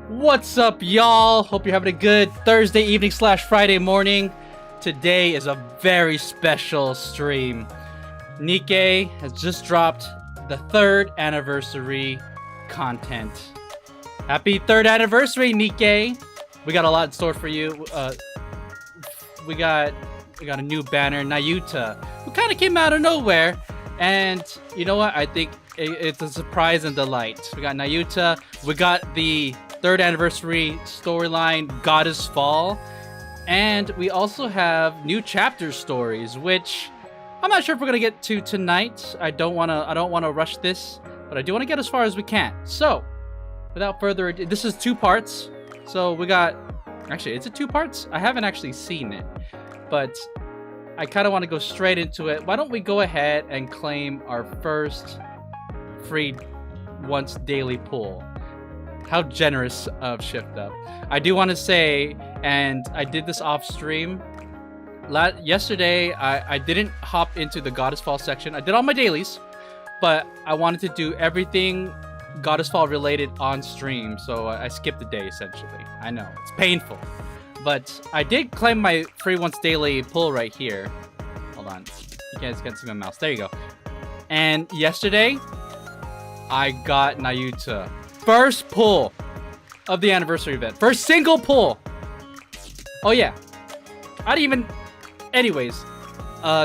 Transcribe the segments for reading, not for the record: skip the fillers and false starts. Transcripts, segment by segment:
What's up, y'all? Hope you're having a good Thursday evening / Friday morning. Today is a very special stream. NIKKE has just dropped the 3rd anniversary content. Happy 3rd anniversary, NIKKE! We got a lot in store for you. We got a new banner, Nayuta, who kind of came out of nowhere. And you know what? I think it's a surprise and delight. We got Nayuta. We got the 3rd anniversary storyline, Goddess Fall. And we also have new chapter stories, which I'm not sure if we're gonna get to tonight. I don't wanna rush this, but I do want to get as far as we can. So, without further ado, this is 2 parts. So we got, actually, is it 2 parts? I haven't actually seen it, but I kind of want to go straight into it. Why don't we go ahead and claim our first free once daily pull? How generous of Shift Up. I do want to say, and I did this off stream. Yesterday, I didn't hop into the Goddess Fall section. I did all my dailies, but I wanted to do everything Goddess Fall related on stream, so I skipped a day essentially. I know, it's painful. But I did claim my free once daily pull right here. Hold on. You guys can't see my mouse. There you go. And yesterday, I got Nayuta. First pull of the anniversary event. First single pull. Oh yeah. I didn't even... Anyways.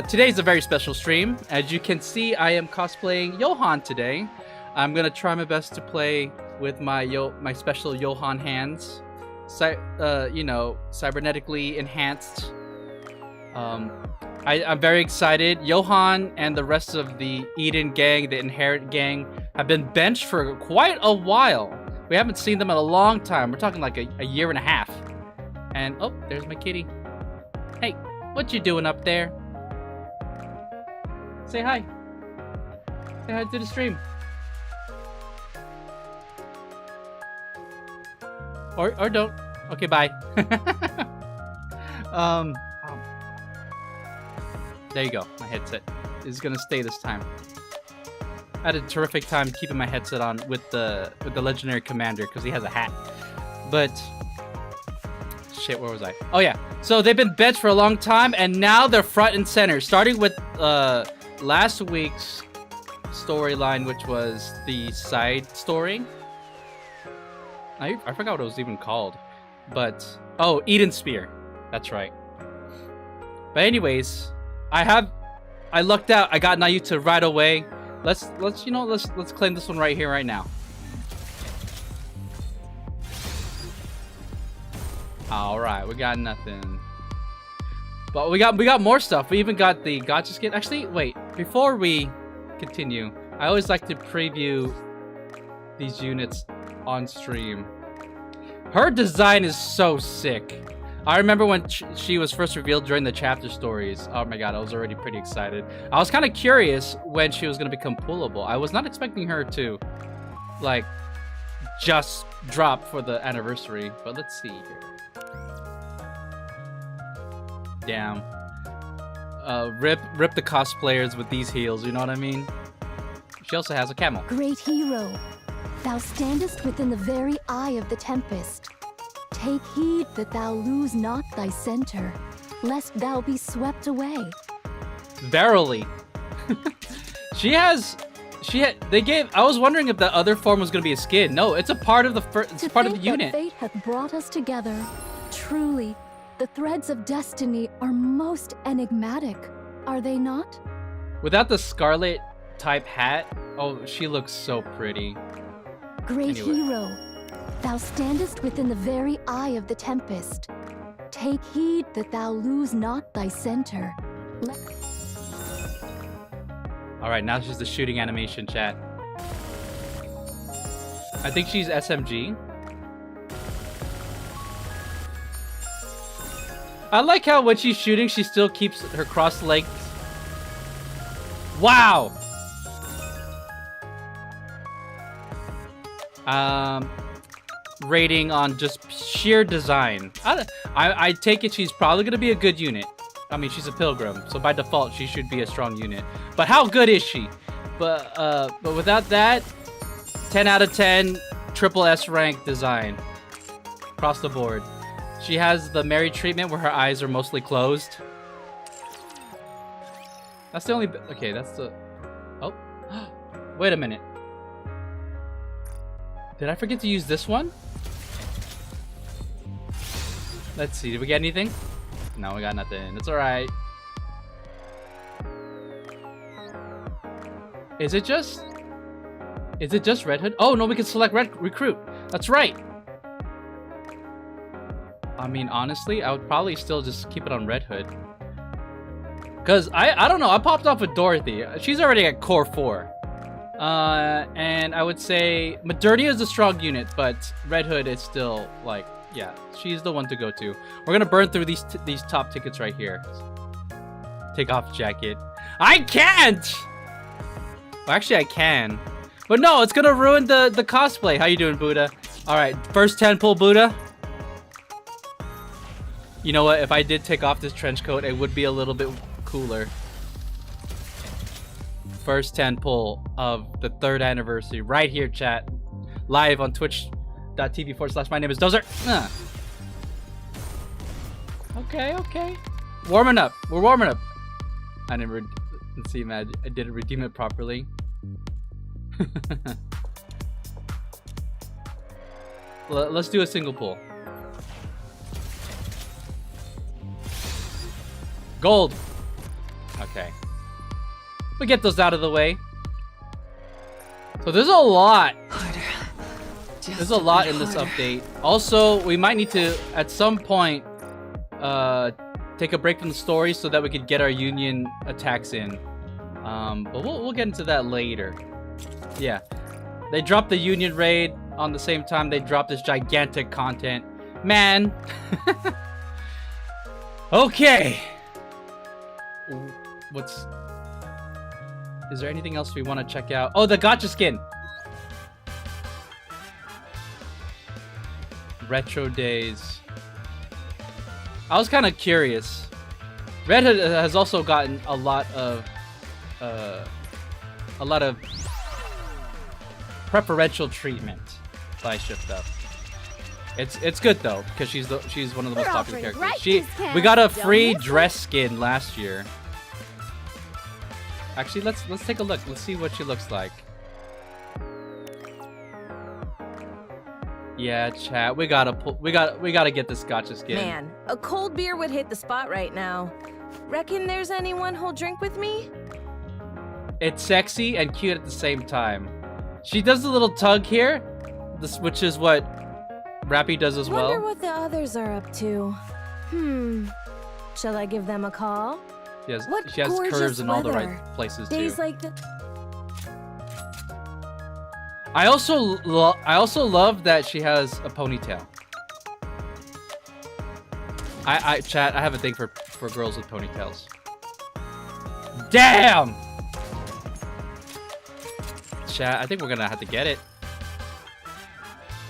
Today's a very special stream. As you can see, I am cosplaying JOHAN today. I'm going to try my best to play with my special JOHAN hands. You know, cybernetically enhanced. I'm very excited. JOHAN and the rest of the Eden gang, the Inherit gang, have been benched for quite a while. We haven't seen them in a long time. We're talking like a year and a half. And, oh, there's my kitty. Hey, what you doing up there? Say hi. Say hi to the stream. Or don't. Okay, bye. There you go. My headset is gonna stay this time. I had a terrific time keeping my headset on with the legendary commander because he has a hat. But shit, where was I? Oh yeah. So they've been benched for a long time, and now they're front and center. Starting with last week's storyline, which was the side story. I forgot what it was even called, but oh, Eden Spear. That's right. But anyways, I lucked out. I got Nayuta right away. Let's claim this one right here, right now. All right, we got nothing, but we got more stuff. We even got the gotcha skin. Actually, wait. Before we continue, I always like to preview these units on stream. Her design is so sick. I remember when she was first revealed during the chapter stories. Oh my god, I was already pretty excited. I was kind of curious when she was going to become pullable. I was not expecting her to, like, just drop for the anniversary. But let's see here. Damn. Rip the cosplayers with these heels, you know what I mean? She also has a camel. Great hero, thou standest within the very eye of the tempest. Take heed that thou lose not thy center, lest thou be swept away. Verily. I was wondering if the other form was going to be a skin. No, it's a part of the unit. Fate hath brought us together. Truly, the threads of destiny are most enigmatic, are they not? Without the scarlet type hat, oh, she looks so pretty. Great hero, thou standest within the very eye of the tempest. Take heed that thou lose not thy center. Alright, now she's the shooting animation, chat. I think she's SMG. I like how when she's shooting, she still keeps her crossed legs. Wow! Rating on just sheer design. I take it she's probably going to be a good unit. I mean, she's a pilgrim, so by default, she should be a strong unit. But how good is she? But without that, 10 out of 10, triple S rank design. across the board. She has the Mary treatment where her eyes are mostly closed. That's the only... Okay, that's the... Oh. Wait a minute. Did I forget to use this one? Let's see. Did we get anything? No, we got nothing. It's alright. Is it just Red Hood? Oh, no, we can select Recruit. That's right. I mean, honestly, I would probably still just keep it on Red Hood. Because, I don't know, I popped off with Dorothy. She's already at Core 4. And I would say Modernia is a strong unit, but Red Hood is still, like, yeah, she's the one to go to. We're gonna burn through these top tickets right here. Take off jacket. I can't! Well, actually, I can. But no, it's gonna ruin the cosplay. How you doing, Buddha? Alright, first 10 pull, Buddha. You know what? If I did take off this trench coat, it would be a little bit cooler. First 10 pull of the 3rd anniversary. Right here, chat. Live on twitch.tv/my name is Dozer. Okay, okay. Warming up. We're warming up. I never... Let's see, man. I didn't redeem it properly. Let's do a single pull. Gold. Okay. We'll get those out of the way. So there's a lot. There's a lot in this update. Also, we might need to, at some point, take a break from the story so that we could get our union attacks in. But we'll get into that later. Yeah. They dropped the union raid on the same time they dropped this gigantic content. Man. Okay. Is there anything else we want to check out? Oh, the gacha skin. Retro days. I was kind of curious. Red Hood has also gotten a lot of preferential treatment by Shift Up. It's good though because she's one of the most popular characters. We got a free dress skin last year. Actually, let's take a look. Let's see what she looks like. Yeah, chat. We gotta get this gacha skin. Man, a cold beer would hit the spot right now. Reckon there's anyone who'll drink with me? It's sexy and cute at the same time. She does a little tug here, which is what Rappy does as well. Wonder what the others are up to. Shall I give them a call? She has curves in all the right places too. Days like the... I also love that she has a ponytail. Chat, I have a thing for girls with ponytails. Damn! Chat, I think we're gonna have to get it.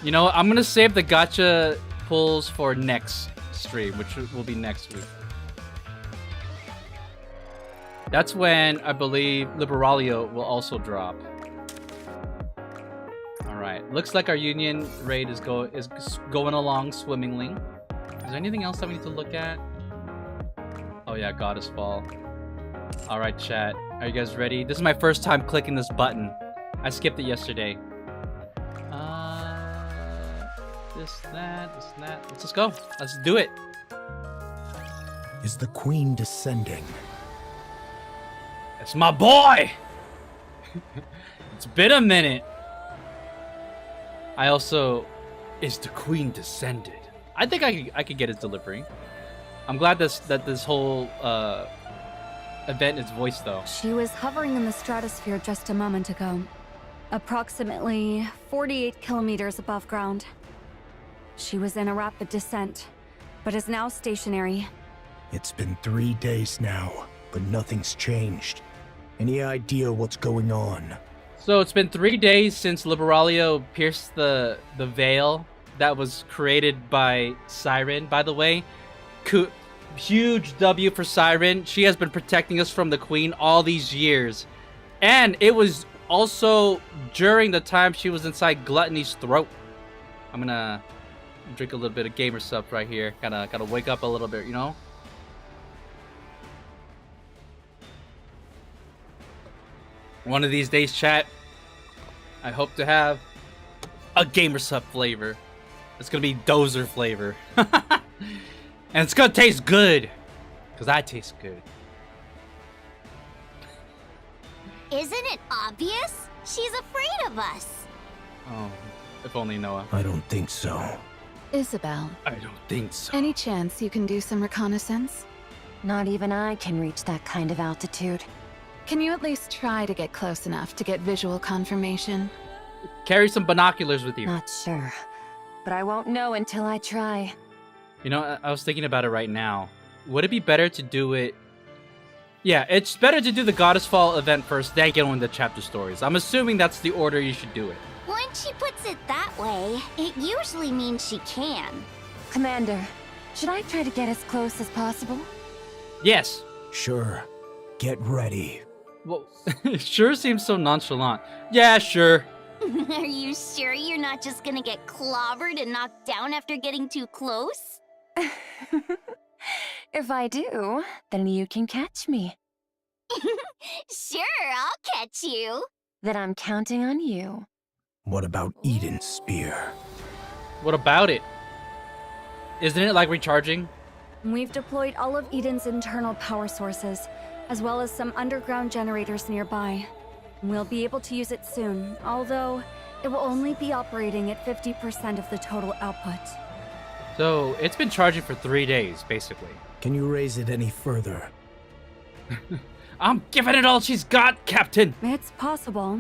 You know what? I'm gonna save the gacha pulls for next stream, which will be next week. That's when I believe Liberalia will also drop. Alright, looks like our union raid is going along swimmingly. Is there anything else that we need to look at? Oh yeah, Goddess Fall. Alright, chat. Are you guys ready? This is my first time clicking this button. I skipped it yesterday. This, that. Let's just go. Let's do it. Is the queen descending? It's my boy! It's been a minute. I also... Is the queen descended? I think I could get his delivery. I'm glad that this whole event is voiced though. She was hovering in the stratosphere just a moment ago. Approximately 48 kilometers above ground. She was in a rapid descent, but is now stationary. It's been 3 days now, but nothing's changed. Any idea what's going on? So it's been 3 days since Liberalia pierced the veil that was created by Siren. By the way, huge W for Siren. She has been protecting us from the Queen all these years. And it was also during the time she was inside Gluttony's throat. I'm gonna Drink a little bit of gamer stuff right here. Gotta wake up a little bit, you know? One of these days, chat, I hope to have a gamer sub flavor. It's gonna be Dozer flavor. And it's gonna taste good. Because I taste good. Isn't it obvious? She's afraid of us. Oh, if only Noah. I don't think so. Isabel, I don't think so. any chance you can do some reconnaissance? Not even I can reach that kind of altitude. Can you at least try to get close enough to get visual confirmation? Carry some binoculars with you. Not sure. But I won't know until I try. You know, I was thinking about it right now. Would it be better to do it... Yeah, it's better to do the Goddess Fall event first, then get on the chapter stories. I'm assuming that's the order you should do it. When she puts it that way, it usually means she can. Commander, should I try to get as close as possible? Yes. Sure. Get ready. Well, it sure seems so nonchalant. Yeah, sure. Are you sure you're not just gonna get clobbered and knocked down after getting too close? If I do, then you can catch me. Sure, I'll catch you. Then I'm counting on you. What about Eden's spear? What about it? Isn't it like recharging? We've deployed all of Eden's internal power sources, as well as some underground generators nearby. We'll be able to use it soon, although it will only be operating at 50% of the total output. So, it's been charging for 3 days, basically. Can you raise it any further? I'm giving it all she's got, Captain! It's possible.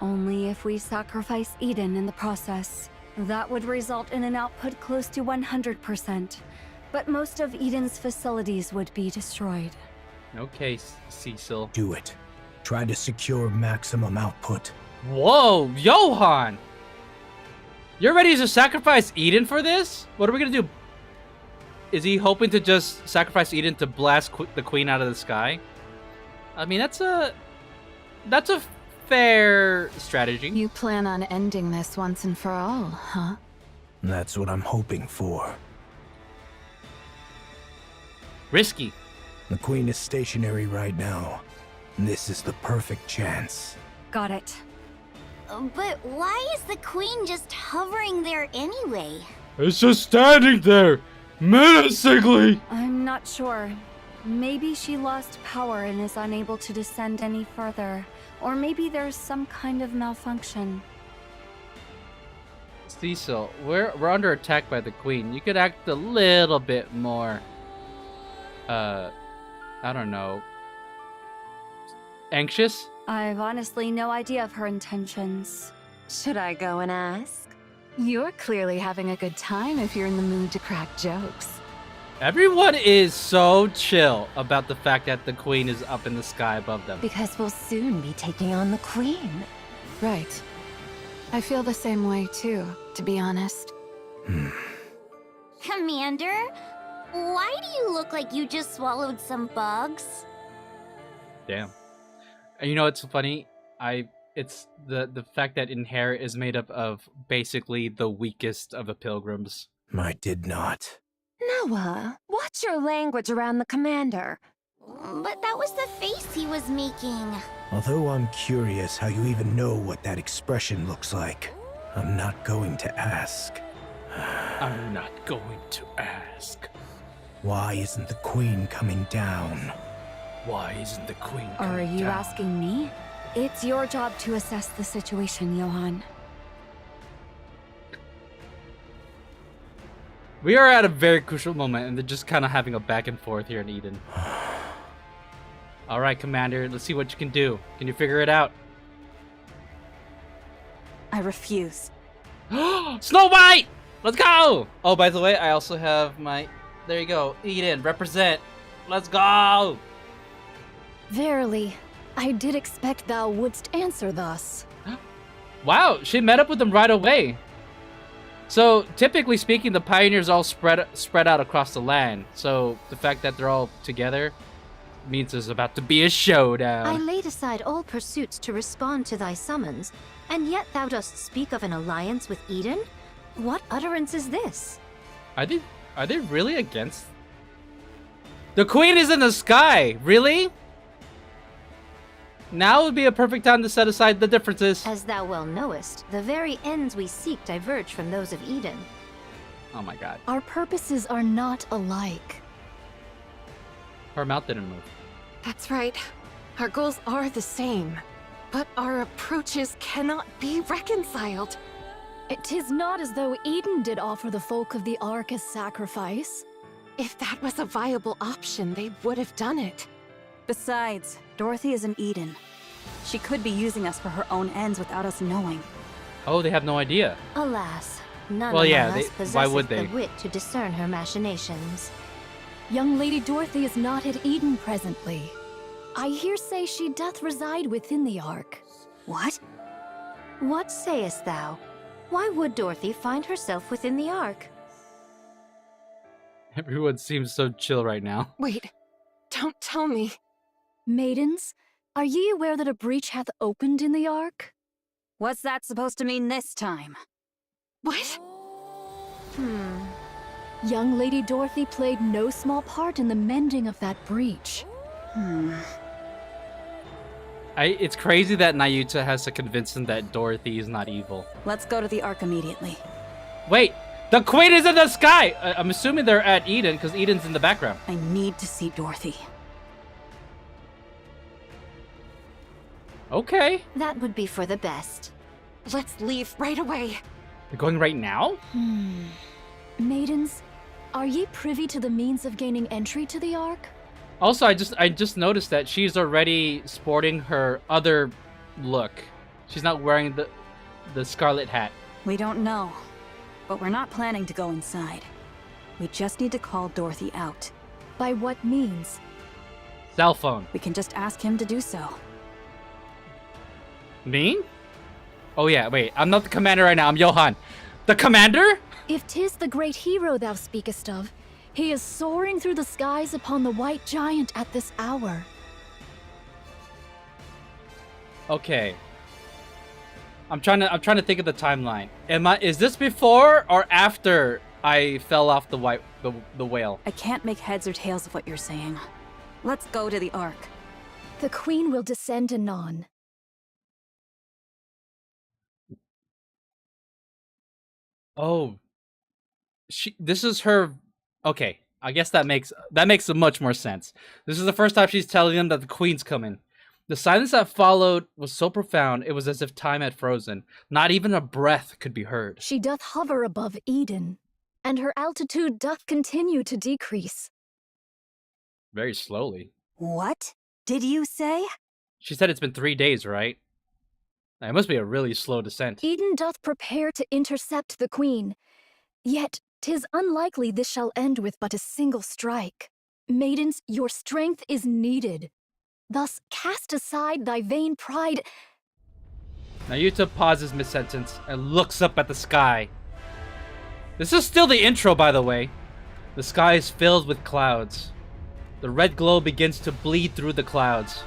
Only if we sacrifice Eden in the process. That would result in an output close to 100%. But most of Eden's facilities would be destroyed. Okay, Cecil. Do it. Try to secure maximum output. Whoa, Johan! You're ready to sacrifice Eden for this? What are we gonna do? Is he hoping to just sacrifice Eden to blast the queen out of the sky? I mean, that's a fair strategy. You plan on ending this once and for all, huh? That's what I'm hoping for. Risky. The Queen is stationary right now. This is the perfect chance. Got it. But why is the queen just hovering there anyway? It's just standing there, menacingly. I'm not sure. Maybe she lost power and is unable to descend any further. Or maybe there's some kind of malfunction. Cecil, we're under attack by the queen. You could act a little bit more, I don't know, anxious? I've honestly no idea of her intentions. Should I go and ask? You're clearly having a good time if you're in the mood to crack jokes. Everyone is so chill about the fact that the queen is up in the sky above them. Because we'll soon be taking on the Queen. Right. I feel the same way too, to be honest. Commander, why do you look like you just swallowed some bugs? Damn. And you know what's funny? It's the fact that Inherit is made up of basically the weakest of the pilgrims. I did not. Noah, watch your language around the Commander. But that was the face he was making. Although I'm curious how you even know what that expression looks like, I'm not going to ask. I'm not going to ask. Why isn't the Queen coming down? Why isn't the queen Are coming you down? asking me? It's your job to assess the situation, Johan. We are at a very crucial moment, and they're just kind of having a back and forth here in Eden. All right, Commander, let's see what you can do. Can you figure it out? I refuse. Snow White! Let's go! Oh, by the way, I also have my... There you go. Eden, represent. Let's go! Verily, I did expect thou wouldst answer thus. Wow, she met up with them right away. So, typically speaking, the pioneers all spread out across the land. So, the fact that they're all together means there's about to be a showdown. I laid aside all pursuits to respond to thy summons, and yet thou dost speak of an alliance with Eden? What utterance is this? Are they really against? The queen is in the sky. Really? Now would be a perfect time to set aside the differences. As thou well knowest, the very ends we seek diverge from those of Eden. Oh my god. Our purposes are not alike. Her mouth didn't move. That's right. Our goals are the same, but our approaches cannot be reconciled. It is not as though Eden did offer the folk of the Ark as sacrifice. If that was a viable option, they would have done it. Besides, Dorothy is in Eden. She could be using us for her own ends without us knowing. Oh, they have no idea. Alas, none Well, yeah, among us why possesses would they? the wit to discern her machinations. Young Lady Dorothy is not at Eden presently. I hear say she doth reside within the Ark. What? What sayest thou? Why would Dorothy find herself within the Ark? Everyone seems so chill right now. Wait, don't tell me. Maidens, are ye aware that a breach hath opened in the Ark? What's that supposed to mean this time? What? Young Lady Dorothy played no small part in the mending of that breach. It's crazy that Nayuta has to convince him that Dorothy is not evil. Let's go to the Ark immediately. Wait, the queen is in the sky! I'm assuming they're at Eden, because Eden's in the background. I need to see Dorothy. Okay. That would be for the best. Let's leave right away. They're going right now? Maidens, are ye privy to the means of gaining entry to the Ark? Also, I just noticed that she's already sporting her other look. She's not wearing the scarlet hat. We don't know, but we're not planning to go inside. We just need to call Dorothy out. By what means? Cell phone. We can just ask him to do so. Me? Oh yeah, wait. I'm not the commander right now. I'm Johan. The commander? If 'tis the great hero thou speakest of, he is soaring through the skies upon the white giant at this hour. Okay. I'm trying to think of the timeline. Is this before or after I fell off the whale? I can't make heads or tails of what you're saying. Let's go to the Ark. The queen will descend anon. Oh. This is her. Okay, I guess that makes much more sense. This is the first time she's telling them that the queen's coming. The silence that followed was so profound, it was as if time had frozen. Not even a breath could be heard. She doth hover above Eden, and her altitude doth continue to decrease. Very slowly. What did you say? She said it's been 3 days, right? It must be a really slow descent. Eden doth prepare to intercept the queen, yet 'tis unlikely this shall end with but a single strike. Maidens, your strength is needed. Thus cast aside thy vain pride. Nayuta pauses mid-sentence and looks up at the sky. This is still the intro, by the way. The sky is filled with clouds. The red glow begins to bleed through the clouds.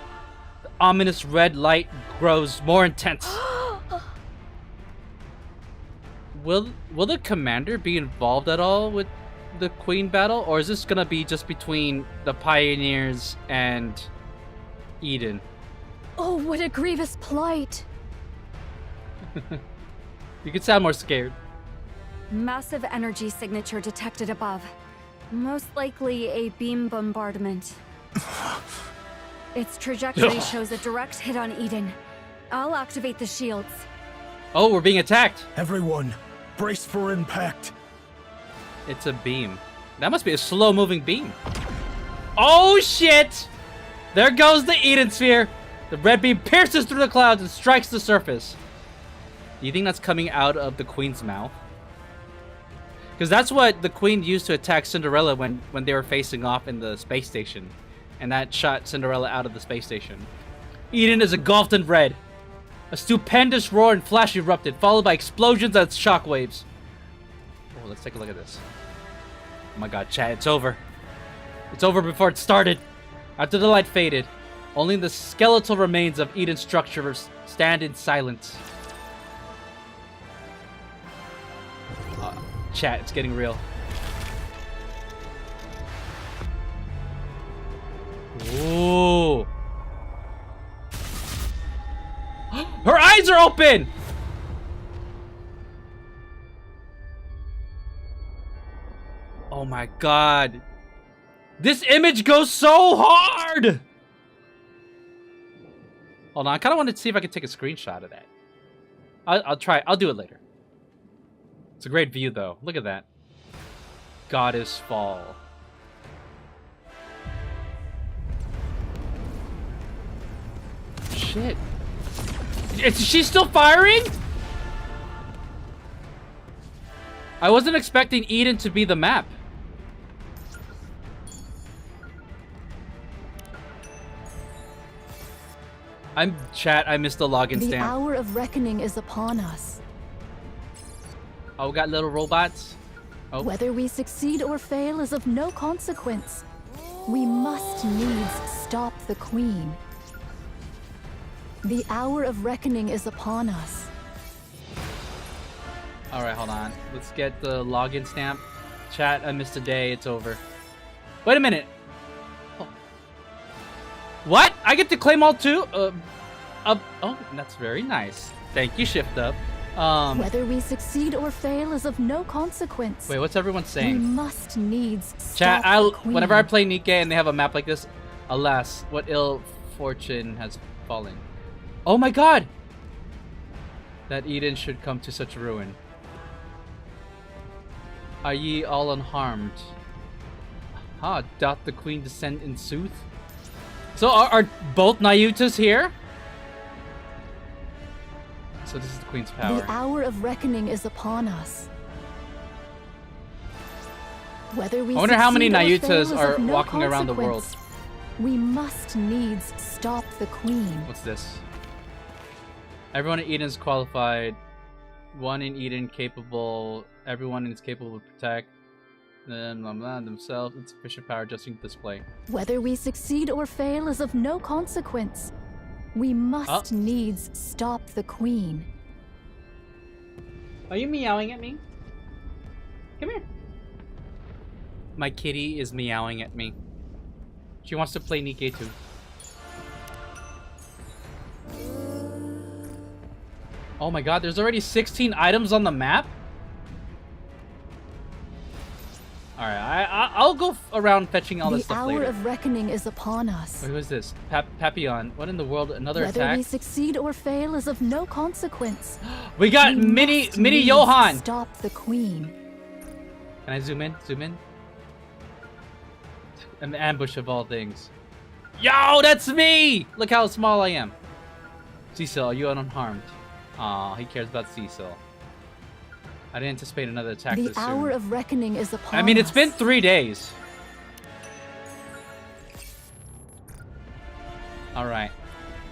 The ominous red light grows more intense. Will the commander be involved at all with the queen battle, or is this gonna be just between the pioneers and Eden? Oh, what a grievous plight! You could sound more scared. Massive energy signature detected above. Most likely a beam bombardment. Its trajectory shows a direct hit on Eden. I'll activate the shields. Oh, we're being attacked. Everyone, brace for impact. It's a beam. That must be a slow-moving beam. Oh, shit! There goes the Eden Sphere. The red beam pierces through the clouds and strikes the surface. Do you think that's coming out of the queen's mouth? Because that's what the queen used to attack Cinderella when they were facing off in the space station. And that shot Cinderella out of the space station. Eden is engulfed in red. A stupendous roar and flash erupted, followed by explosions and shockwaves. Oh, let's take a look at this. Oh my god, chat, it's over. It's over before it started. After the light faded, only the skeletal remains of Eden's structure stand in silence. Chat, it's getting real. Ooh. Her eyes are open! Oh my god. This image goes so hard! Hold on, I kind of wanted to see if I could take a screenshot of that. I'll try. I'll do it later. It's a great view, though. Look at that. Goddess Fall. Shit. Is she still firing? I wasn't expecting Eden to be the map. Chat, I missed the login The stamp. hour of reckoning is upon us. Oh, we got little robots. Oh. Whether we succeed or fail is of no consequence. We must needs stop the Queen. The hour of reckoning is upon us. Alright, hold on. Let's get the login stamp. Chat, I missed a day. It's over. Wait a minute. Oh. What? I get to claim all two? Oh, that's very nice. Thank you, Shift Up. Whether we succeed or fail is of no consequence. Wait, what's everyone We saying? must needs Chat, stop the Queen. whenever I play NIKKE and they have a map like this, alas, what ill fortune has fallen. Oh my god! That Eden should come to such ruin. Are ye all unharmed? Ah, doth the Queen descend in sooth? So are both Nayutas here? So this is the Queen's power. The hour of reckoning is upon us. Whether we I wonder how many succeed or fail Nayutas is are of no walking around the world. consequence. We must needs stop the Queen. What's this? Everyone in Eden is qualified. One in Eden capable. Everyone is capable to protect them, blah, blah, themselves. It's sufficient power just in display. Whether we succeed or fail is of no consequence. We must needs stop the Queen. Are you meowing at me? Come here. My kitty is meowing at me. She wants to play NIKKE too. Oh my god, there's already 16 items on the map? Alright, I'll go around fetching all this stuff later. The hour of reckoning is upon us. Wait, who is this? Papillon. What in the world? Another Whether attack? we succeed or fail is of no consequence. We got We mini must mini needs Johan. Stop the Queen. Can I zoom in? Zoom in. An ambush of all things. Yo, that's me! Look how small I am. Cecil, are you unharmed? Aw, he cares about Cecil. I didn't anticipate another attack The this soon. hour of reckoning is upon us. I mean, it's been 3 days. Alright.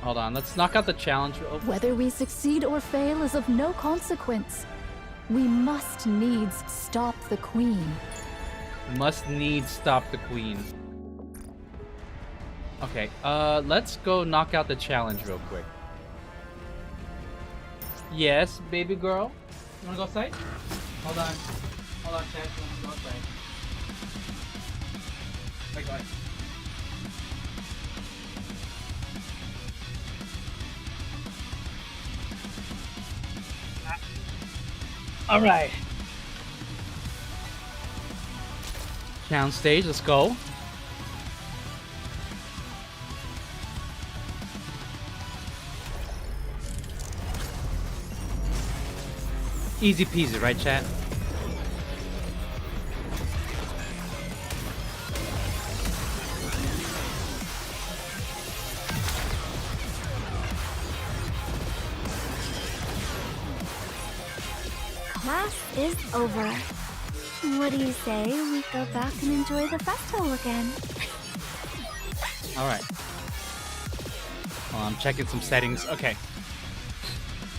Hold on, let's knock out the challenge. Oh. Whether we succeed or fail is of no consequence. We must needs stop the Queen. Must needs stop the Queen. Okay, let's go knock out the challenge real quick. Yes, baby girl. You wanna go outside? Hold on. Hold on, Chad. You wanna go outside? Wait, go ahead. Alright. Down stage, let's go. Easy peasy, right, chat? Class is over. What do you say we go back and enjoy the festival again? Alright. Well, I'm checking some settings. Okay.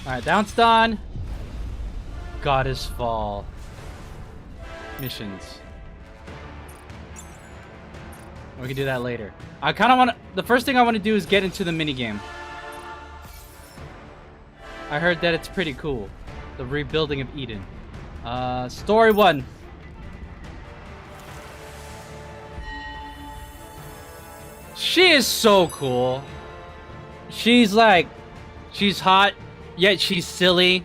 Alright, that's done. Goddess Fall. Missions. We can do that later. I kind of want to... The first thing I want to do is get into the minigame. I heard that it's pretty cool. The rebuilding of Eden. Story 1. She is so cool. She's like, she's hot, yet she's silly,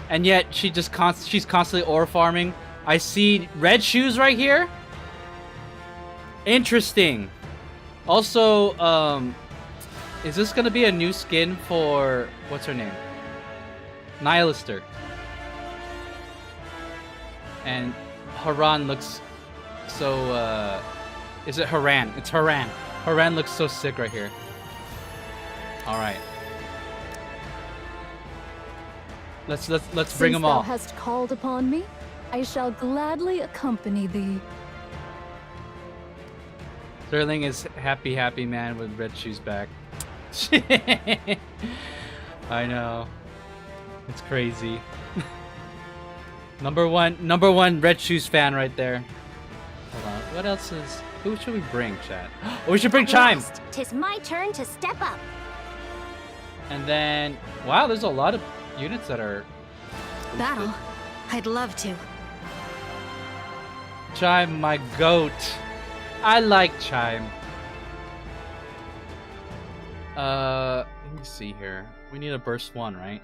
and yet she's constantly ore farming. I see red shoes right here. Interesting. Also, is this gonna be a new skin for what's her name? Nihilister. And Haran looks so is it Haran? It's Haran. Haran looks so sick right here. Alright. Let's bring them all. Since thou hast called upon me, I shall gladly accompany thee. Sterling is happy man with red shoes back. I know. It's crazy. number one red shoes fan right there. Hold on. What else is? Who should we bring, chat? Oh, we should bring Chime. Last, 'tis my turn to step up. And then, wow, there's a lot of units that are. Battle? I'd love to. Chime, my goat. I like Chime. Let me see here. We need a burst 1, right?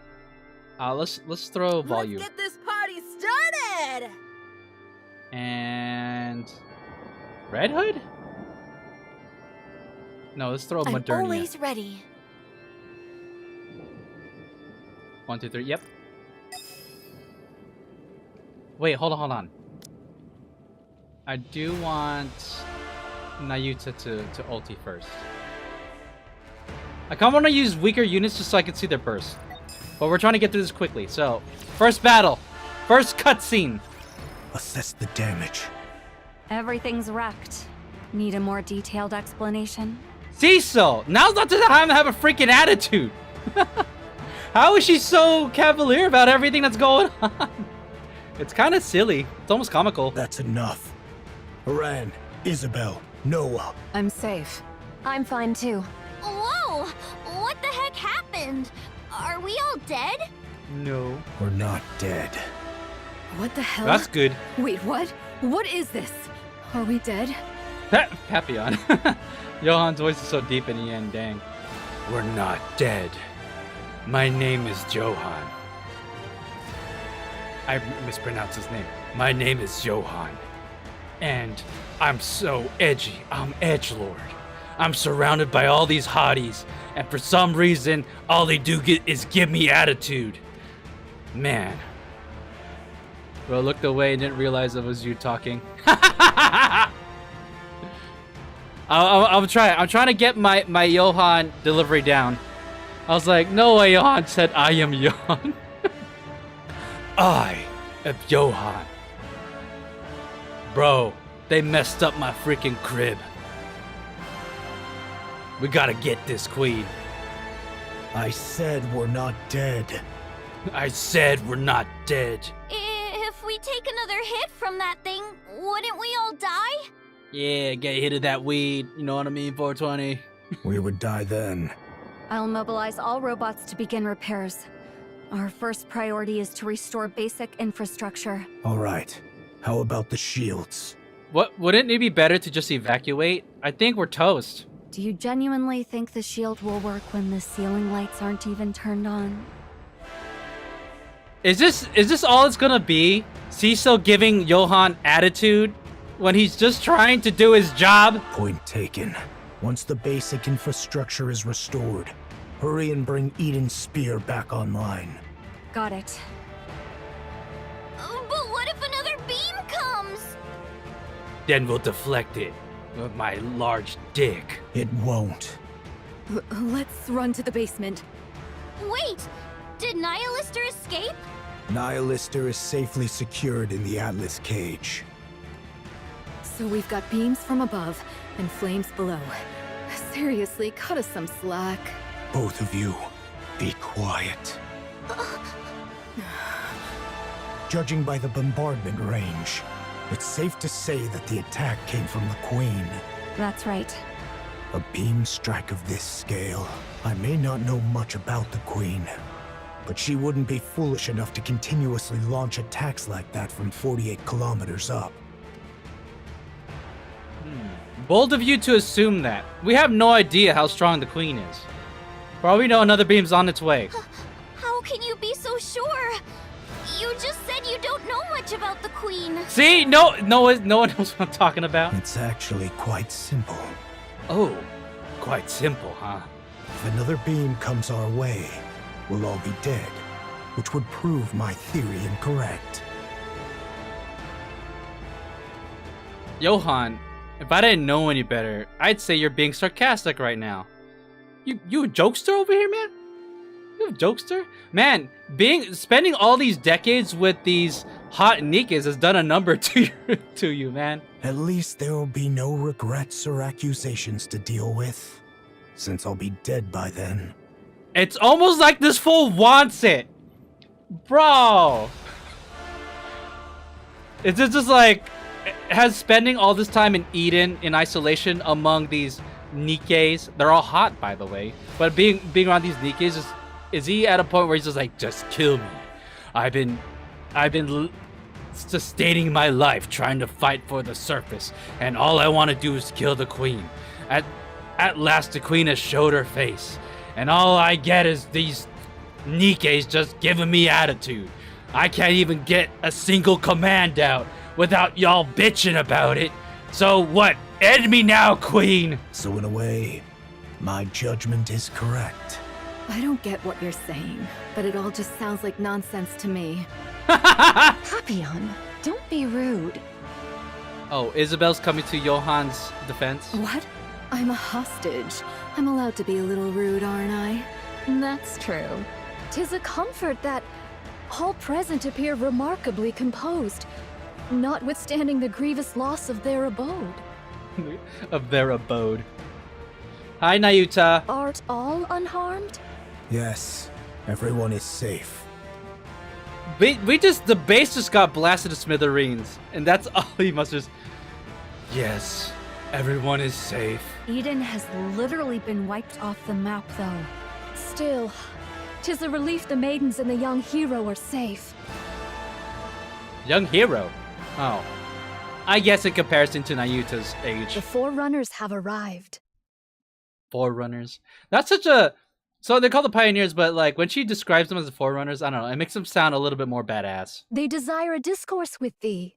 Let's throw volume. Let's get this party started! And Red Hood? No, let's throw I'm Modernia. always ready. 1, 2, 3. Yep. Wait, hold on. I do want Nayuta to ulti first. I kind of want to use weaker units just so I can see their burst. But we're trying to get through this quickly. So, first battle. First cutscene. Assess the damage. Everything's wrecked. Need a more detailed explanation? Cecil! Now's not the time to have a freaking attitude. How is she so cavalier about everything that's going on? It's kind of silly. It's almost comical. That's enough. Haran, Isabel, Noah. I'm safe. I'm fine too. Whoa! What the heck happened? Are we all dead? No. We're not dead. What the hell? That's good. Wait, what? What is this? Are we dead? Papillon. Johan's voice is so deep in the end, dang. We're not dead. My name is Johan. I mispronounced his name. My name is Johan. And I'm so edgy. I'm edgelord. I'm surrounded by all these hotties, and for some reason, all they do is give me attitude. Man. Bro, I looked away and didn't realize it was you talking. I'm trying to get my Johan delivery down. I was like, no way, Johan said I am Johan. I am Johan. Bro, they messed up my freaking crib. We gotta get this queen. I said we're not dead. I said we're not dead. If we take another hit from that thing, wouldn't we all die? Yeah, get hit of that weed. You know what I mean, 420. We would die then. I'll mobilize all robots to begin repairs. Our first priority is to restore basic infrastructure. All right. How about the shields? What, wouldn't it be better to just evacuate? I think we're toast. Do you genuinely think the shield will work when the ceiling lights aren't even turned on? Is this all it's gonna be? Cecil giving Johan attitude when he's just trying to do his job? Point taken. Once the basic infrastructure is restored, hurry and bring Eden's spear back online. Got it. But what if another beam comes? Then we'll deflect it with my large dick. It won't. Let's run to the basement. Wait! Did Nihilister escape? Nihilister is safely secured in the Atlas cage. So we've got beams from above and flames below. Seriously, cut us some slack. Both of you, be quiet. Judging by the bombardment range, it's safe to say that the attack came from the Queen. That's right. A beam strike of this scale. I may not know much about the Queen, but she wouldn't be foolish enough to continuously launch attacks like that from 48 kilometers up. Bold of you to assume that. We have no idea how strong the queen is. For all we know, another beam's on its way. How can you be so sure? You just said you don't know much about the queen. See? No one knows what I'm talking about. It's actually quite simple. Oh, quite simple, huh? If another beam comes our way, we'll all be dead, which would prove my theory incorrect. Johan, if I didn't know any better, I'd say you're being sarcastic right now. You a jokester over here, man? You a jokester? Man, spending all these decades with these hot Nikkes has done a number to you, man. At least there will be no regrets or accusations to deal with, since I'll be dead by then. It's almost like this fool wants it. Bro. It's just like, has spending all this time in Eden in isolation among these Nikkes, they're all hot by the way, but being around these Nikkes, is he at a point where he's just like, just kill me? I've been sustaining my life trying to fight for the surface, and all I want to do is kill the queen. At last the queen has showed her face, and all I get is these Nikkes just giving me attitude. I can't even get a single command out without y'all bitching about it. So what? End me now, queen! So in a way, my judgment is correct. I don't get what you're saying, but it all just sounds like nonsense to me. Papillon, don't be rude. Oh, Isabel's coming to Johan's defense? What? I'm a hostage. I'm allowed to be a little rude, aren't I? That's true. 'Tis a comfort that all present appear remarkably composed, notwithstanding the grievous loss of their abode. Of their abode. Hi, Nayuta. Art all unharmed? Yes, everyone is safe. The base just got blasted to smithereens, and that's all he must just. Yes, everyone is safe. Eden has literally been wiped off the map, though. Still, 'tis a relief the maidens and the young hero are safe. Young hero? Oh. I guess in comparison to Nayuta's age. The Forerunners have arrived. Forerunners. That's such a... So they're called the Pioneers, but like when she describes them as the Forerunners, I don't know, it makes them sound a little bit more badass. They desire a discourse with thee.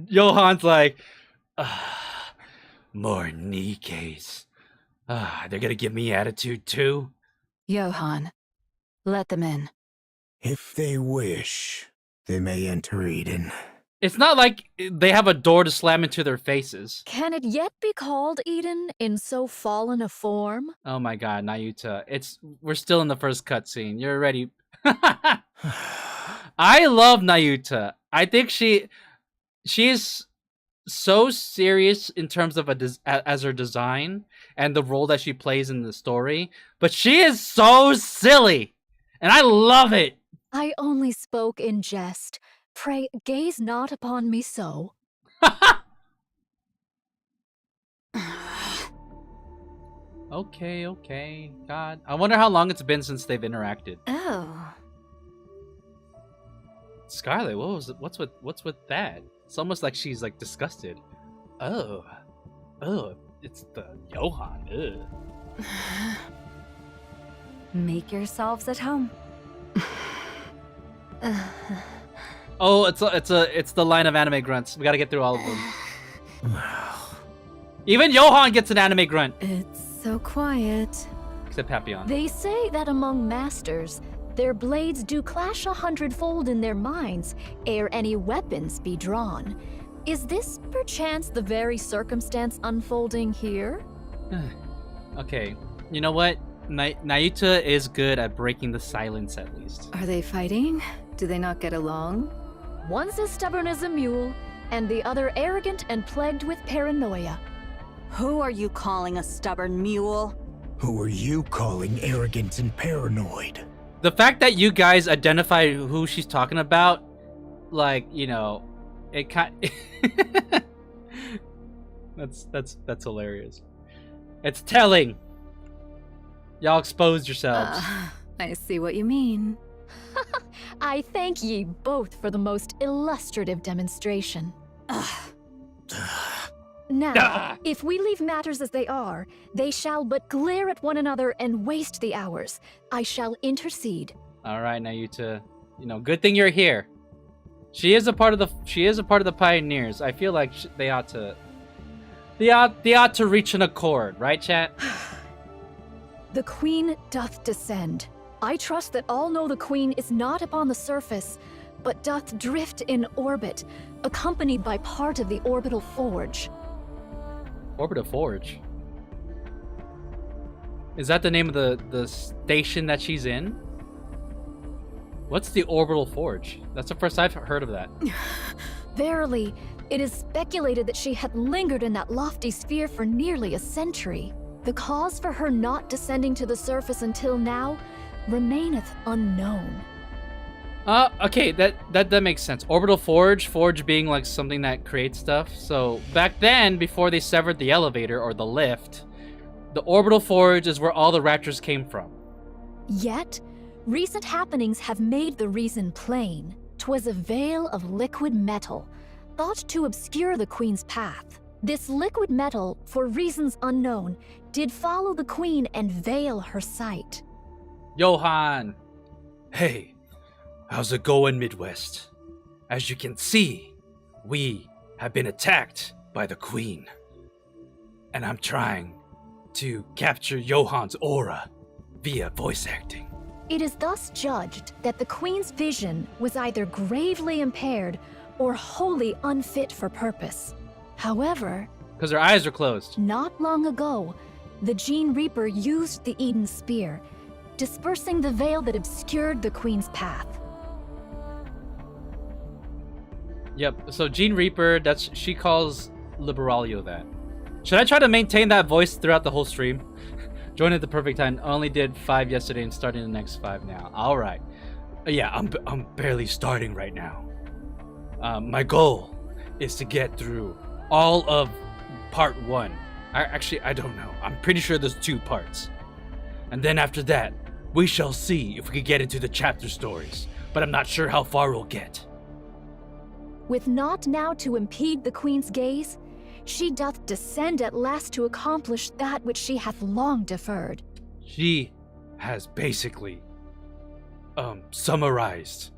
Johan's like, more Nikkes. They're gonna give me attitude too? Johan, let them in. If they wish, they may enter Eden. It's not like they have a door to slam into their faces. Can it yet be called Eden in so fallen a form? Oh my god, Nayuta. We're still in the first cutscene. You're ready. I love Nayuta. I think she is so serious in terms of as her design and the role that she plays in the story, but she is so silly, and I love it. I only spoke in jest. Pray, gaze not upon me so. Okay. God. I wonder how long it's been since they've interacted. Oh. Scarlet, what's with that? It's almost like she's like disgusted. Oh, it's the Johan. Ugh. Make yourselves at home. Oh, it's the line of anime grunts. We gotta get through all of them. Even Johan gets an anime grunt. It's so quiet. Except Papillon. They say that among masters, their blades do clash 100-fold in their minds, ere any weapons be drawn. Is this perchance the very circumstance unfolding here? Okay, you know what? Nayuta is good at breaking the silence, at least. Are they fighting? Do they not get along? One's as stubborn as a mule, and the other arrogant and plagued with paranoia. Who are you calling a stubborn mule? Who are you calling arrogant and paranoid? The fact that you guys identify who she's talking about, like, you know, it kind that's hilarious. It's telling. Y'all exposed yourselves. I see what you mean. I thank ye both for the most illustrative demonstration. Now, if we leave matters as they are, they shall but glare at one another and waste the hours. I shall intercede. All right, Nayuta. You know, good thing you're here. She is a part of the pioneers. I feel like they ought to reach an accord, right, chat? The Queen doth descend. I trust that all know the Queen is not upon the surface, but doth drift in orbit, accompanied by part of the orbital forge. Orbital Forge? Is that the name of the station that she's in? What's the Orbital Forge? That's the first I've heard of that. Verily, it is speculated that she had lingered in that lofty sphere for nearly a century. The cause for her not descending to the surface until now remaineth unknown. Okay, that makes sense. Orbital Forge being like something that creates stuff. So back then, before they severed the elevator or the lift, the Orbital Forge is where all the Raptors came from. Yet, recent happenings have made the reason plain. 'Twas a veil of liquid metal, thought to obscure the Queen's path. This liquid metal, for reasons unknown, did follow the Queen and veil her sight. Johan! Hey, how's it going, Midwest? As you can see, we have been attacked by the Queen. And I'm trying to capture Johan's aura via voice acting. It is thus judged that the Queen's vision was either gravely impaired or wholly unfit for purpose. However, because her eyes are closed. Not long ago, the Gene Reaper used the Eden Spear, dispersing the veil that obscured the Queen's path. Yep, so Gene Reaper, she calls Liberalia that. Should I try to maintain that voice throughout the whole stream? Joined at the perfect time. Only did 5 yesterday and starting the next 5 now. All right. Yeah, I'm barely starting right now. My goal is to get through all of part 1. I don't know. I'm pretty sure there's 2 parts. And then after that, we shall see if we can get into the chapter stories. But I'm not sure how far we'll get. With naught now to impede the Queen's gaze, she doth descend at last to accomplish that which she hath long deferred. She has basically summarized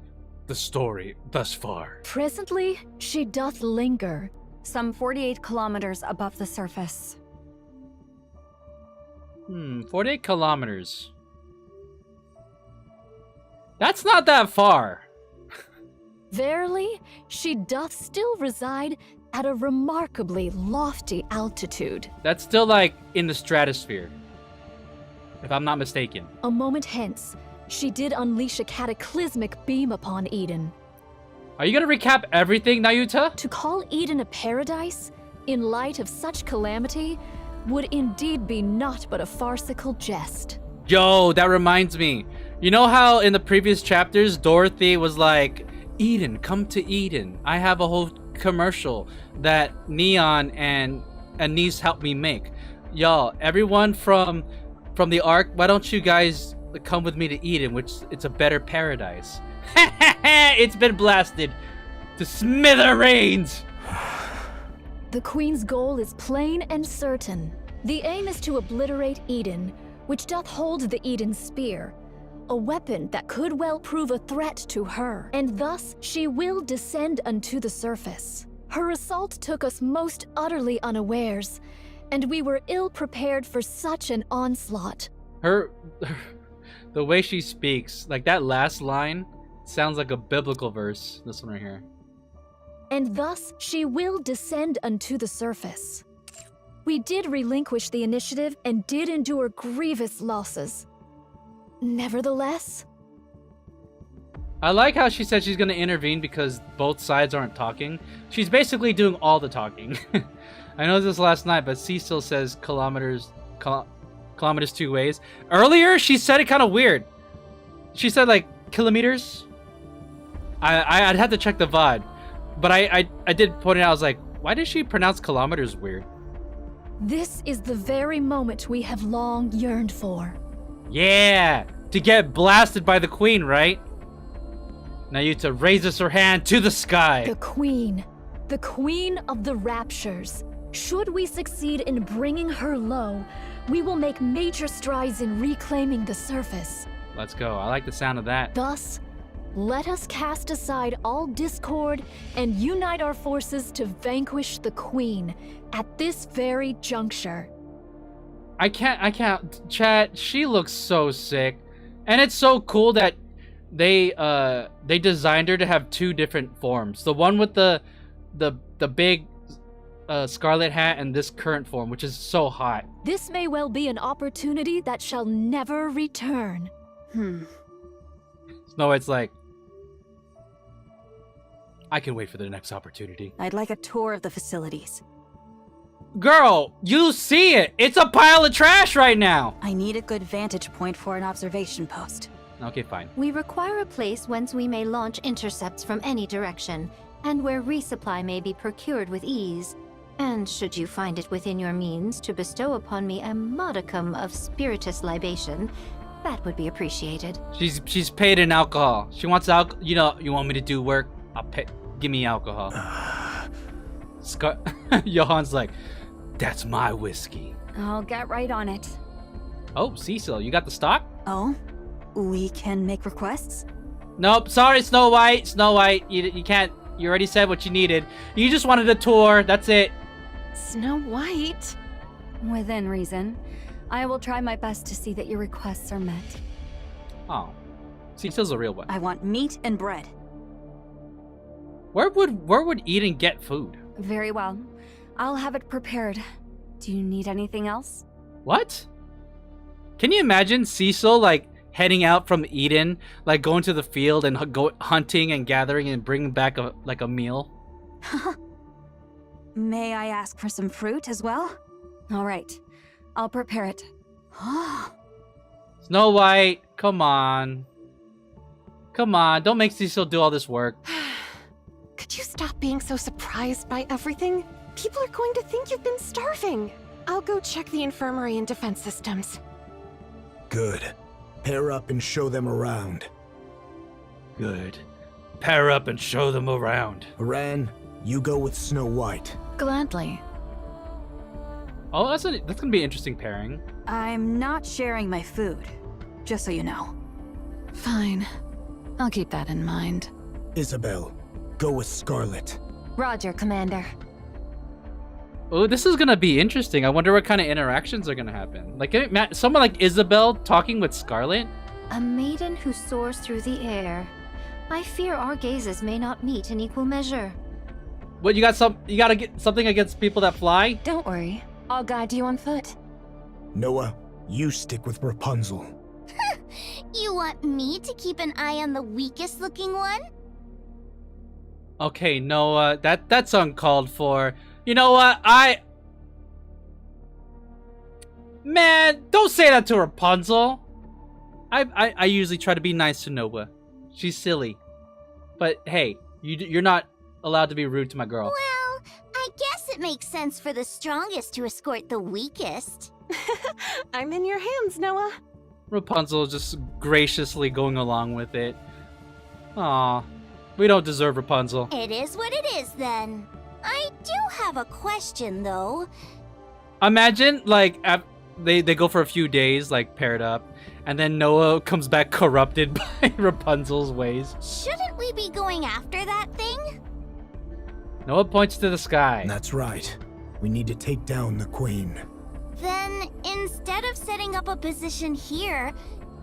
the story thus far. Presently, she doth linger. Some 48 kilometers above the surface. 48 kilometers. That's not that far. Verily, she doth still reside at a remarkably lofty altitude. That's still like in the stratosphere, if I'm not mistaken. A moment hence, she did unleash a cataclysmic beam upon Eden. Are you gonna recap everything, Nayuta? To call Eden a paradise, in light of such calamity, would indeed be naught but a farcical jest. Yo, that reminds me. You know how in the previous chapters, Dorothy was like, Eden, come to Eden. I have a whole commercial that Neon and Anise helped me make. Y'all, everyone from the Ark, why don't you guys come with me to Eden, which it's a better paradise. It's been blasted to smithereens. The Queen's goal is plain and certain. The aim is to obliterate Eden, which doth hold the Eden Spear, a weapon that could well prove a threat to her, and thus she will descend unto the surface. Her assault took us most utterly unawares, and we were ill prepared for such an onslaught. The way she speaks, like that last line, sounds like a biblical verse. This one right here. And thus she will descend unto the surface. We did relinquish the initiative and did endure grievous losses. Nevertheless, I like how she said she's going to intervene because both sides aren't talking. She's basically doing all the talking. I know this last night, but C still says kilometers 2 ways. Earlier, she said it kind of weird. She said like kilometers. I'd have to check the VOD, but I did point it out. I was like, why did she pronounce kilometers weird? this is the very moment we have long yearned for. Yeah, to get blasted by the queen, right? Now Yuta raises her hand to the sky. The queen of the raptures. Should we succeed in bringing her low, we will make major strides in reclaiming the surface. Let's go. I like the sound of that. Thus, let us cast aside all discord and unite our forces to vanquish the queen at this very juncture. I can't. Chat, she looks so sick. And it's so cool that they designed her to have two different forms. The one with the big scarlet hat and this current form, which is so hot. This may well be an opportunity that shall never return. Snow White's like, I can wait for the next opportunity. I'd like a tour of the facilities. Girl, you see it. It's a pile of trash right now. I need a good vantage point for an observation post. Okay, fine. We require a place whence we may launch intercepts from any direction, and where resupply may be procured with ease. And should you find it within your means to bestow upon me a modicum of spiritus libation, that would be appreciated. She's paid in alcohol. She wants alcohol. You know, you want me to do work? I'll pay. Give me alcohol. Johan's like, that's my whiskey. I'll get right on it. Oh, Cecil, you got the stock? Oh? We can make requests? Nope, sorry, Snow White. Snow White, you can't. You already said what you needed. You just wanted a tour. That's it. Snow White? Within reason. I will try my best to see that your requests are met. Oh, Cecil's a real one. I want meat and bread. Where would Eden get food? Very well. I'll have it prepared. Do you need anything else? What? Can you imagine Cecil like heading out from Eden, like going to the field and go hunting and gathering and bringing back a meal? May I ask for some fruit as well? All right. I'll prepare it. Snow White, come on. Come on, don't make Cecil do all this work. Could you stop being so surprised by everything? People are going to think you've been starving. I'll go check the infirmary and defense systems. Good. Pair up and show them around. Good. Pair up and show them around. Aran, you go with Snow White. Gladly. Oh, that's gonna be an interesting pairing. I'm not sharing my food, just so you know. Fine. I'll keep that in mind. Isabel, go with Scarlet. Roger, Commander. Oh, this is gonna be interesting. I wonder what kind of interactions are gonna happen. Like someone like Isabel talking with Scarlet. A maiden who soars through the air. I fear our gazes may not meet in equal measure. What, you gotta get something against people that fly? Don't worry. I'll guide you on foot. Noah, you stick with Rapunzel. You want me to keep an eye on the weakest looking one? Okay, Noah, that's uncalled for. You know what? Man, don't say that to Rapunzel. I usually try to be nice to Noah. She's silly. But hey, you're not allowed to be rude to my girl. Well, I guess it makes sense for the strongest to escort the weakest. I'm in your hands, Noah. Rapunzel just graciously going along with it. Aw, we don't deserve Rapunzel. It is what it is then. I do have a question though. Imagine, like, they go for a few days, like, paired up, and then Noah comes back corrupted by Rapunzel's ways. Shouldn't we be going after that thing? Noah points to the sky. That's right. We need to take down the Queen. Then, instead of setting up a position here,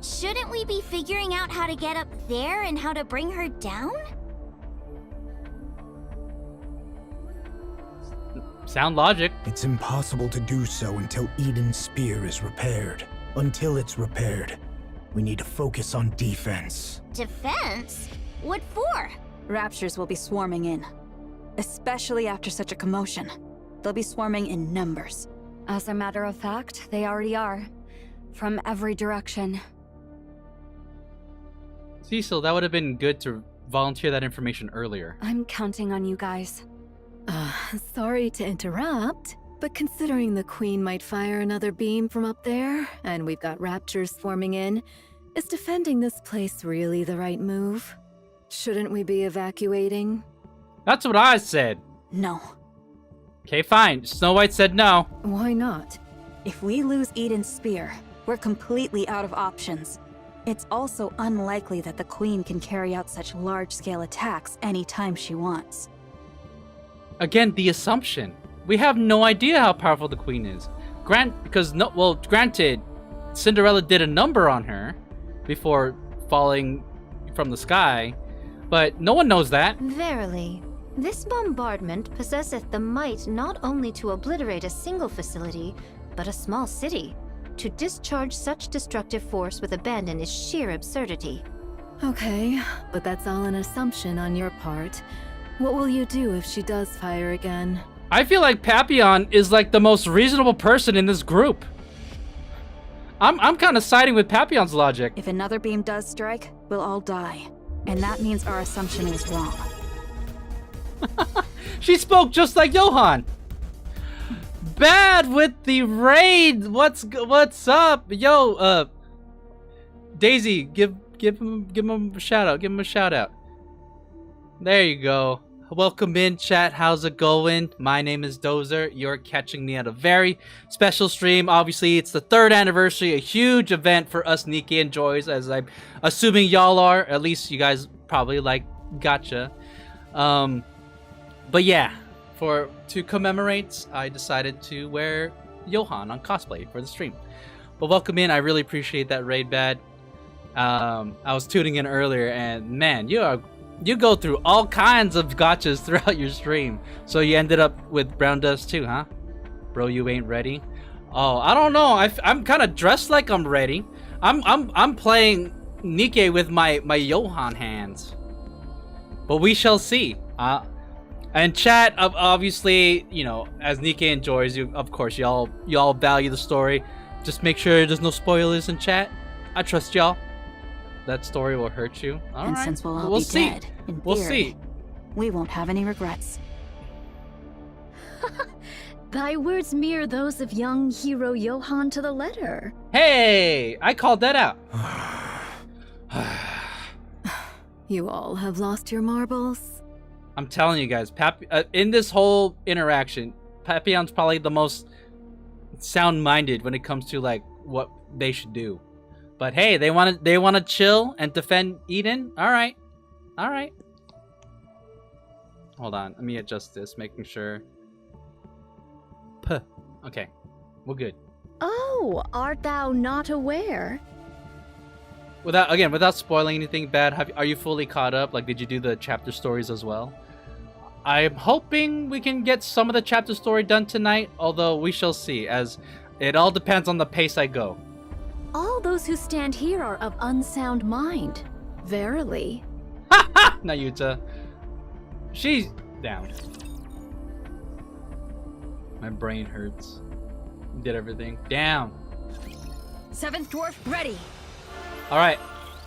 shouldn't we be figuring out how to get up there and how to bring her down? Sound logic. It's impossible to do so until Eden's spear is repaired. Until it's repaired, we need to focus on defense. Defense? What for? Raptures will be swarming in. Especially after such a commotion. They'll be swarming in numbers. As a matter of fact, they already are. From every direction. Cecil, that would have been good to volunteer that information earlier. I'm counting on you guys. Sorry to interrupt, but considering the Queen might fire another beam from up there, and we've got raptors swarming in, is defending this place really the right move? Shouldn't we be evacuating? That's what I said. No. Okay, fine. Snow White said no. Why not? If we lose Eden's spear, we're completely out of options. It's also unlikely that the Queen can carry out such large-scale attacks anytime she wants. Again, the assumption. We have no idea how powerful the Queen is. Granted, Cinderella did a number on her before falling from the sky, but no one knows that. Verily, this bombardment possesseth the might not only to obliterate a single facility, but a small city. To discharge such destructive force with abandon is sheer absurdity. Okay, but that's all an assumption on your part. What will you do if she does fire again? I feel like Papillon is like the most reasonable person in this group. I'm kind of siding with Papillon's logic. If another beam does strike, we'll all die. And that means our assumption is wrong. She spoke just like Johan. Bad with the raid. What's up, yo? Daisy, give him a shout out. Give him a shout out. There you go. Welcome in, chat. How's it going? My name is Dozer. You're catching me at a very special stream. Obviously, it's the 3rd anniversary, a huge event for us NIKKE enjoys, as I'm assuming y'all are. At least you guys probably like gotcha. But yeah, to commemorate, I decided to wear Johan on cosplay for the stream. But welcome in. I really appreciate that raid, Bad. I was tuning in earlier, and man, you go through all kinds of gotchas throughout your stream. So you ended up with brown dust too, huh? Bro, you ain't ready. Oh, I don't know. I'm kind of dressed like I'm ready. I'm playing NIKKE with my Johan hands. But we shall see. And chat, obviously, you know, as NIKKE enjoys, of course, y'all value the story. Just make sure there's no spoilers in chat. I trust y'all. That story will hurt you. All and right. since we'll all be dead, in we'll theory, see. We won't have any regrets. Thy words mirror those of young hero Johan to the letter. Hey, I called that out. You all have lost your marbles. I'm telling you guys, in this whole interaction, Papillon's probably the most sound-minded when it comes to like what they should do. But hey, they want to chill and defend Eden. All right. Hold on, let me adjust this, making sure. Okay, we're good. Oh, art thou not aware? Without spoiling anything bad, are you fully caught up? Like, did you do the chapter stories as well? I'm hoping we can get some of the chapter story done tonight, although we shall see, as it all depends on the pace I go. All those who stand here are of unsound mind. Verily. Ha ha! Nayuta. She's down. My brain hurts. Did everything. Down. 7th dwarf ready. Alright.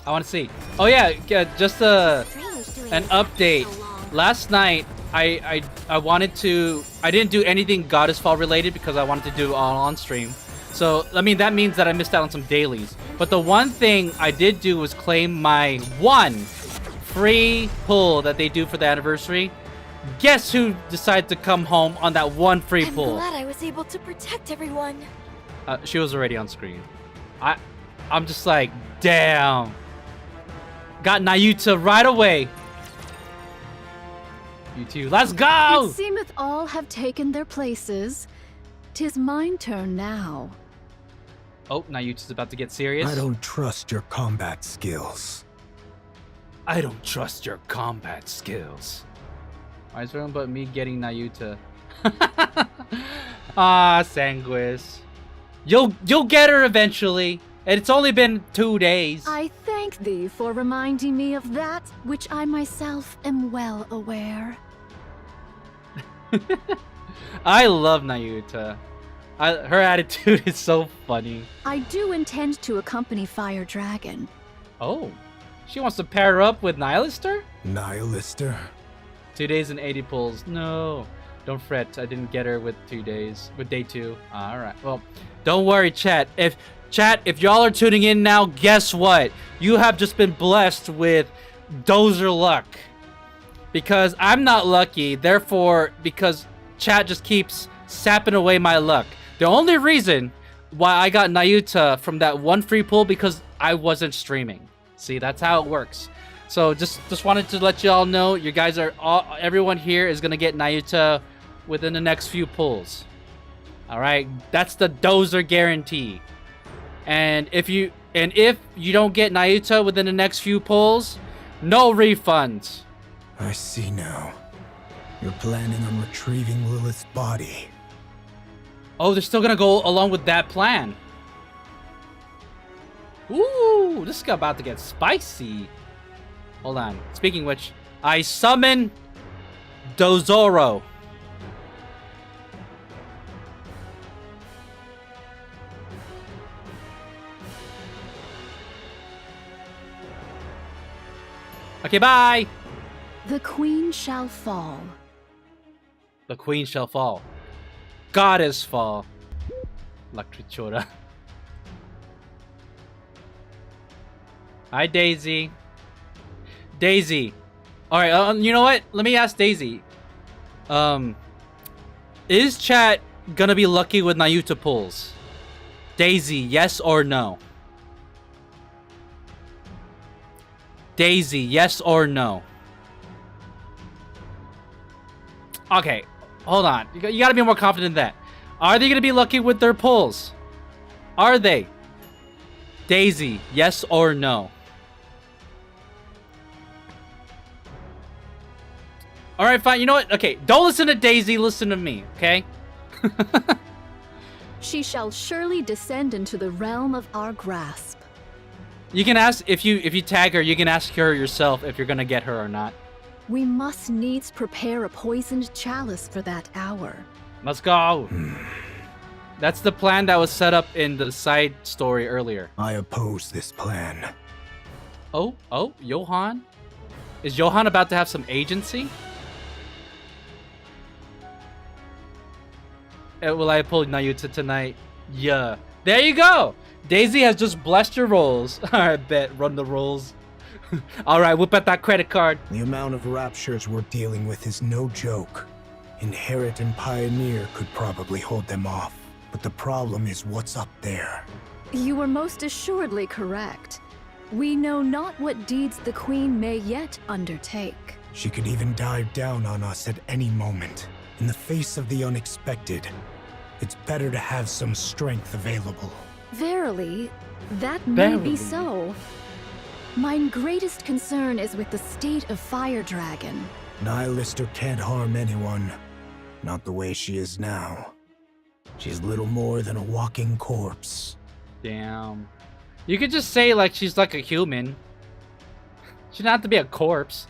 I want to see. Oh yeah, just an update. Last night, I wanted to... I didn't do anything Goddess Fall related because I wanted to do it all on stream. So, I mean, that means that I missed out on some dailies. But the one thing I did do was claim my one free pull that they do for the anniversary. Guess who decided to come home on that one free pull? I'm glad I was able to protect everyone. She was already on screen. I'm just like, damn. Got Nayuta right away. You two, let's go! It seemeth all have taken their places. 'Tis mine turn now. Oh, Nayuta's about to get serious. I don't trust your combat skills. I don't trust your combat skills. Why is everyone but me getting Nayuta? Ah, Sanguis. You'll get her eventually. And it's only been 2 days. I thank thee for reminding me of that which I myself am well aware. I love Nayuta. Her attitude is so funny. I do intend to accompany Fire Dragon. Oh, she wants to pair up with Nihilister? Nihilister? 2 days and 80 pulls. No. Don't fret, I didn't get her with 2 days. With day 2. Alright, well, don't worry, chat. If y'all are tuning in now, guess what? You have just been blessed with dozer luck. Because I'm not lucky, therefore, because chat just keeps sapping away my luck. The only reason why I got Nayuta from that one free pull because I wasn't streaming. See, that's how it works. So just wanted to let y'all know, you guys are everyone here is gonna get Nayuta within the next few pulls. All right, that's the dozer guarantee. And if you don't get Nayuta within the next few pulls, no refunds. I see now. You're planning on retrieving Lilith's body. Oh, they're still gonna go along with that plan. Ooh, this is about to get spicy. Hold on. Speaking of which, I summon Dozoro. Okay, bye. The queen shall fall. The queen shall fall. Goddess fall. La Crichora. Hi, Daisy. Daisy. Alright, you know what? Let me ask Daisy. Is chat gonna be lucky with Nayuta pulls? Daisy, yes or no? Daisy, yes or no? Okay, hold on. You gotta be more confident than that. Are they gonna be lucky with their pulls? Are they? Daisy, yes or no? Alright, fine. You know what? Okay, don't listen to Daisy, listen to me, okay? She shall surely descend into the realm of our grasp. You can ask, if you tag her, you can ask her yourself if you're gonna get her or not. We must needs prepare a poisoned chalice for that hour. Let's go. That's the plan that was set up in the side story earlier. I oppose this plan. Oh, Johan? Is Johan about to have some agency? Will I pull Nayuta tonight? Yeah. There you go! Daisy has just blessed your rolls. I bet. Run the rolls. Alright, whip out that credit card. The amount of raptures we're dealing with is no joke. Inherit and Pioneer could probably hold them off. But the problem is what's up there. You were most assuredly correct. We know not what deeds the Queen may yet undertake. She could even dive down on us at any moment. In the face of the unexpected, it's better to have some strength available. Verily, that may be so. Mine greatest concern is with the state of Fire Dragon. Nihilister can't harm anyone. Not the way she is now. She's little more than a walking corpse. Damn. You could just say like she's like a human. She doesn't have to be a corpse.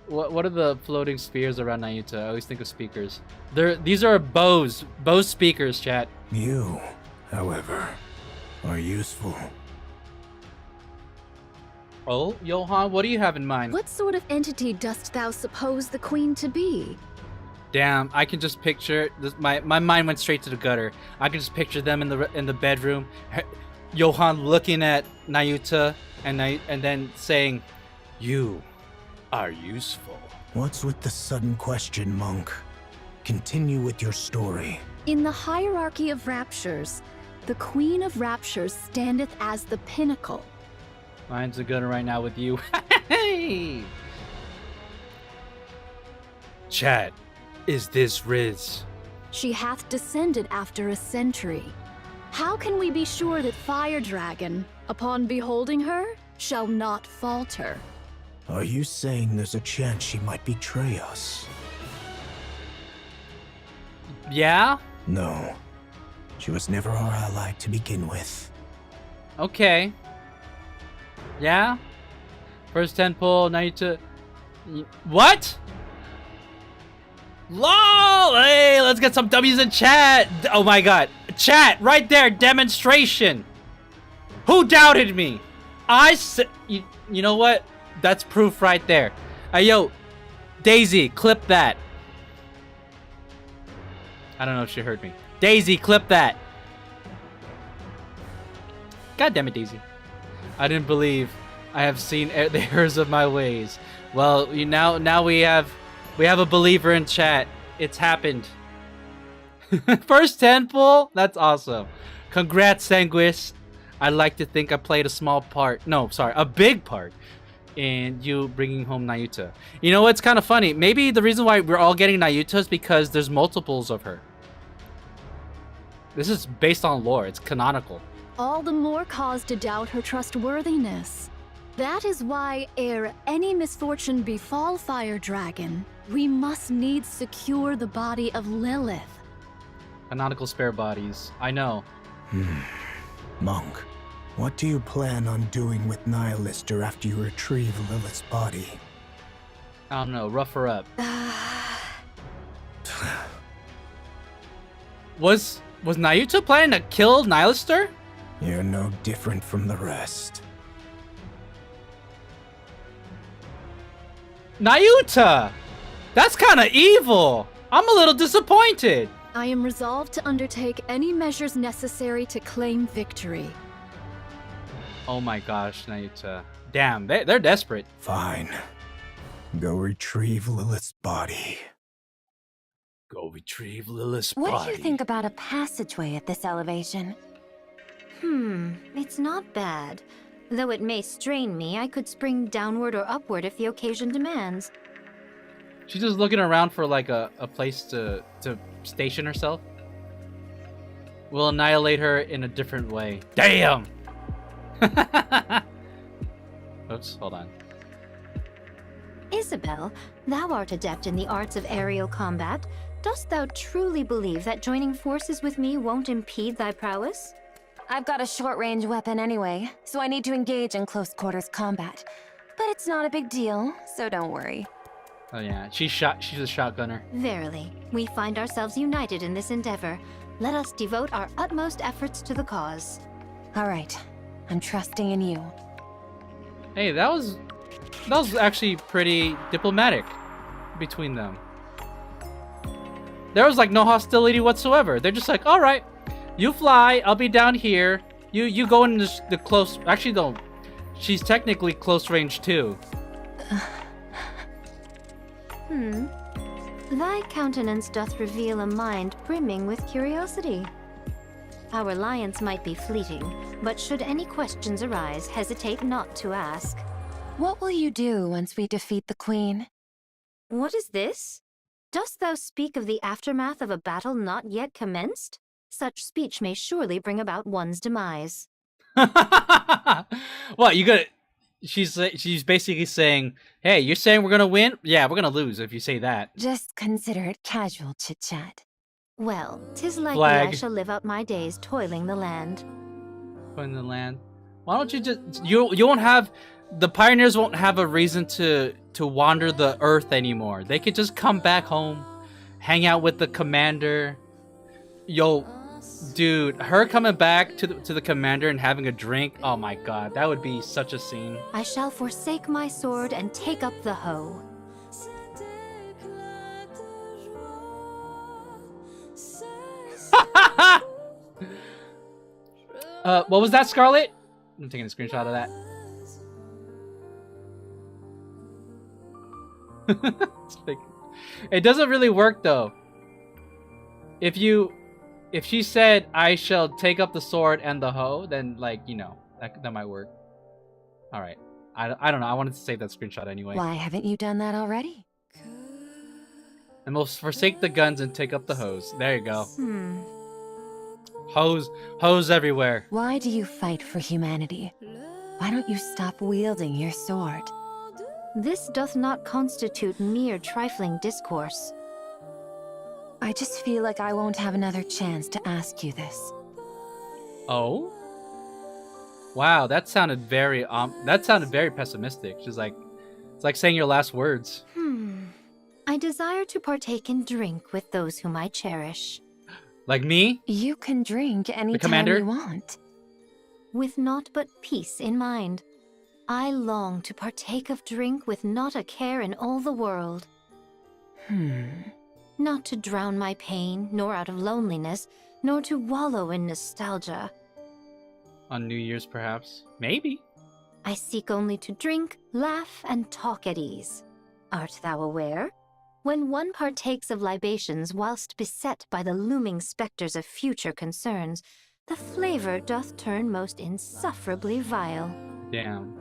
What are the floating spears around Nayuta? I always think of speakers. These are bows. Bow speakers, chat. You, however, are useful. Oh, Johan, what do you have in mind? What sort of entity dost thou suppose the Queen to be? Damn, I can just picture this, my mind went straight to the gutter. I can just picture them in the bedroom. Johan looking at Nayuta and then saying, "You are useful." What's with the sudden question, monk? Continue with your story. In the hierarchy of raptures, the Queen of Raptures standeth as the pinnacle. Mine's a gunner right now with you. Hey! Chat, is this Riz? She hath descended after a century. How can we be sure that Fire Dragon, upon beholding her, shall not falter? Are you saying there's a chance she might betray us? Yeah? No. She was never our ally to begin with. Okay. Yeah? First 10 pull, Nayuta. What? LOL! Hey, let's get some W's in chat! Oh my god. Chat, right there, demonstration! Who doubted me? I said... You know what? That's proof right there. Hey, yo, Daisy, clip that. I don't know if she heard me. Daisy, clip that. God damn it, Daisy. I didn't believe I have seen the errors of my ways. Well, now we have a believer in chat. It's happened. First 10 pull? That's awesome. Congrats, Sanguis. I'd like to think I played a small part. No, sorry, a big part in you bringing home Nayuta. You know what's kind of funny? Maybe the reason why we're all getting Nayuta is because there's multiples of her. This is based on lore. It's canonical. All the more cause to doubt her trustworthiness. That is why, ere any misfortune befall Fire Dragon, we must needs secure the body of Lilith. Canonical spare bodies. I know. Monk, what do you plan on doing with Nihilister after you retrieve Lilith's body? I don't know. Rough her up. Was Nayuta planning to kill Nihilister? You're no different from the rest. Nayuta! That's kind of evil! I'm a little disappointed! I am resolved to undertake any measures necessary to claim victory. Oh my gosh, Nayuta. Damn, they're desperate. Fine. Go retrieve Lilith's body. Go retrieve Lilith's body. What do you think about a passageway at this elevation? It's not bad. Though it may strain me, I could spring downward or upward if the occasion demands. She's just looking around for like a place to station herself. We'll annihilate her in a different way. Damn! Oops, hold on. Isabel, thou art adept in the arts of aerial combat. Dost thou truly believe that joining forces with me won't impede thy prowess? I've got a short-range weapon anyway, so I need to engage in close-quarters combat. But it's not a big deal, so don't worry. Oh yeah, she's a shotgunner. Verily, we find ourselves united in this endeavor. Let us devote our utmost efforts to the cause. All right, I'm trusting in you. Hey, that was actually pretty diplomatic between them. There was like no hostility whatsoever. They're just like, all right, you fly, I'll be down here. You go in the close. Actually, no, she's technically close range too. Thy countenance doth reveal a mind brimming with curiosity. Our alliance might be fleeting, but should any questions arise, hesitate not to ask. What will you do once we defeat the Queen? What is this? Dost thou speak of the aftermath of a battle not yet commenced? Such speech may surely bring about one's demise. What, you got? She's basically saying, hey, you're saying we're gonna win? Yeah, we're gonna lose if you say that. Just consider it casual chit-chat. Well, 'tis likely Flag. I shall live out my days toiling the land. In the land. Why don't you just you won't have the pioneers won't have a reason to wander the earth anymore. They could just come back home, hang out with the commander. Yo, dude, her coming back to the commander and having a drink. Oh my god, that would be such a scene. I shall forsake my sword and take up the hoe. What was that, Scarlet? I'm taking a screenshot of that. It's like, it doesn't really work though. If she said I shall take up the sword and the hoe, then like, you know, that might work. All right, I don't know. I wanted to save that screenshot anyway. Why haven't you done that already? And we'll forsake the guns and take up the hoes. There you go. Hoes everywhere. Why do you fight for humanity? Why don't you stop wielding your sword? This doth not constitute mere trifling discourse. I just feel like I won't have another chance to ask you this. Oh? Wow, that sounded very pessimistic. She's like, it's like saying your last words. I desire to partake in drink with those whom I cherish. Like me? You can drink anytime commander? you want. With naught but peace in mind. I long to partake of drink with not a care in all the world. not to drown my pain, nor out of loneliness, nor to wallow in nostalgia. On New Year's, perhaps? Maybe. I seek only to drink, laugh, and talk at ease. Art thou aware? When one partakes of libations whilst beset by the looming spectres of future concerns, the flavor doth turn most insufferably vile. Damn.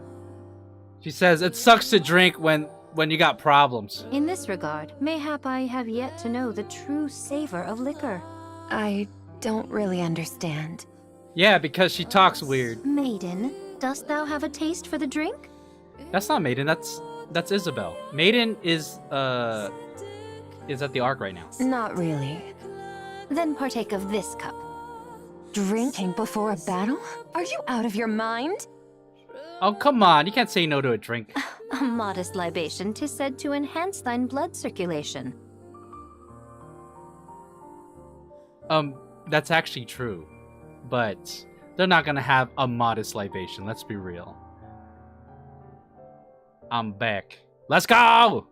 She says it sucks to drink when you got problems. In this regard, mayhap I have yet to know the true savor of liquor. I don't really understand. Yeah, because she talks weird. Maiden, dost thou have a taste for the drink? That's not Maiden, that's Isabel. Maiden is at the Ark right now. Not really. Then partake of this cup. Drinking before a battle? Are you out of your mind? Oh, come on, you can't say no to a drink. A modest libation 'tis said to enhance thine blood circulation. That's actually true. But they're not gonna have a modest libation, let's be real. I'm back. Let's go!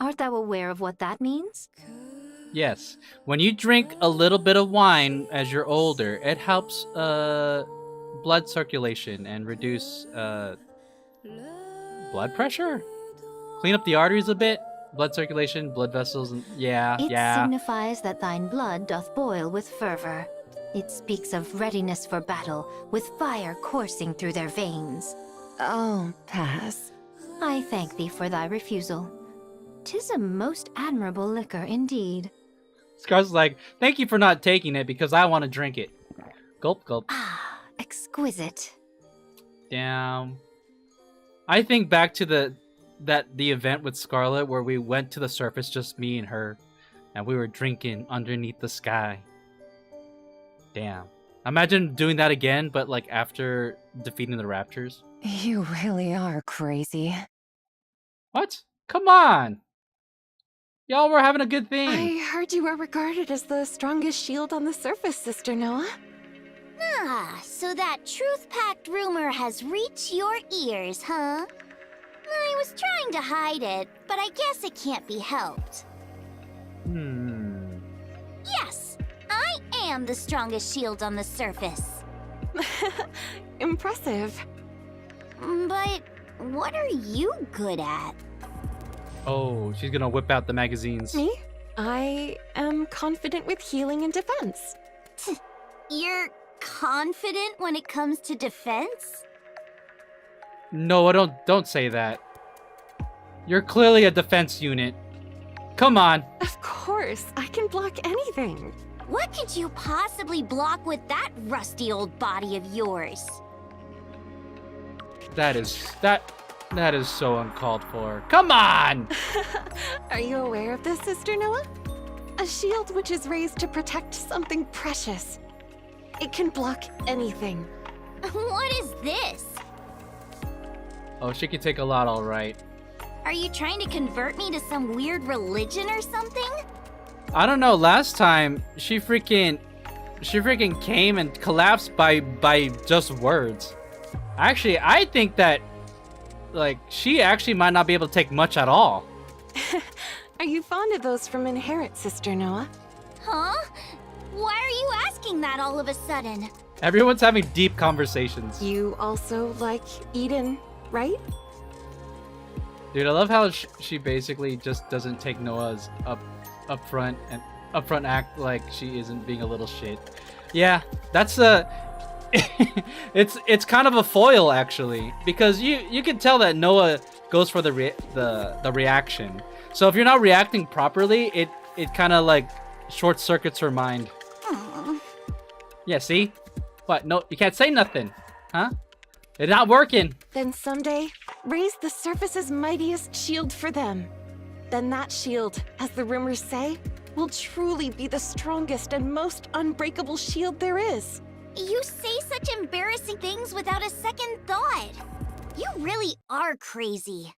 Art thou aware of what that means? Yes. When you drink a little bit of wine as you're older, it helps blood circulation and reduce blood pressure? Clean up the arteries a bit? Blood circulation, blood vessels, and It yeah. signifies that thine blood doth boil with fervor. It speaks of readiness for battle, with fire coursing through their veins. Oh, pass. I thank thee for thy refusal. 'Tis a most admirable liquor indeed. Scar's like, thank you for not taking it because I want to drink it. Gulp, gulp. Ah, exquisite. Damn. I think back to the event with Scarlet where we went to the surface, just me and her, and we were drinking underneath the sky. Damn. Imagine doing that again, but like after defeating the Raptors. You really are crazy. What? Come on! Y'all were having a good thing. I heard you were regarded as the strongest shield on the surface, Sister Noah. Ah, so that truth-packed rumor has reached your ears, huh? I was trying to hide it, but I guess it can't be helped. Yes, I am the strongest shield on the surface. Impressive. But what are you good at? Oh, she's gonna whip out the magazines. Me? I am confident with healing and defense. You're confident when it comes to defense? No, don't say that. You're clearly a defense unit. Come on. Of course, I can block anything. What could you possibly block with that rusty old body of yours? That is so uncalled for. Come on! Are you aware of this, Sister Noah? A shield which is raised to protect something precious. It can block anything. What is this? Oh, she can take a lot, all right. Are you trying to convert me to some weird religion or something? I don't know. Last time she freaking came and collapsed by just words. Actually, I think that like she actually might not be able to take much at all. Are you fond of those from Inherit, Sister Noah? Huh? Why are you asking that all of a sudden? Everyone's having deep conversations. You also like Eden, right? Dude, I love how she basically just doesn't take Noah's upfront act like she isn't being a little shit. Yeah, that's it's kind of a foil actually, because you can tell that Noah goes for the reaction. So if you're not reacting properly, it kind of like short circuits her mind. Aww. Yeah, see? What? No, you can't say nothing, huh? It's not working. Then someday, raise the surface's mightiest shield for them. Then that shield, as the rumors say, will truly be the strongest and most unbreakable shield there is. You say such embarrassing things without a second thought. You really are crazy.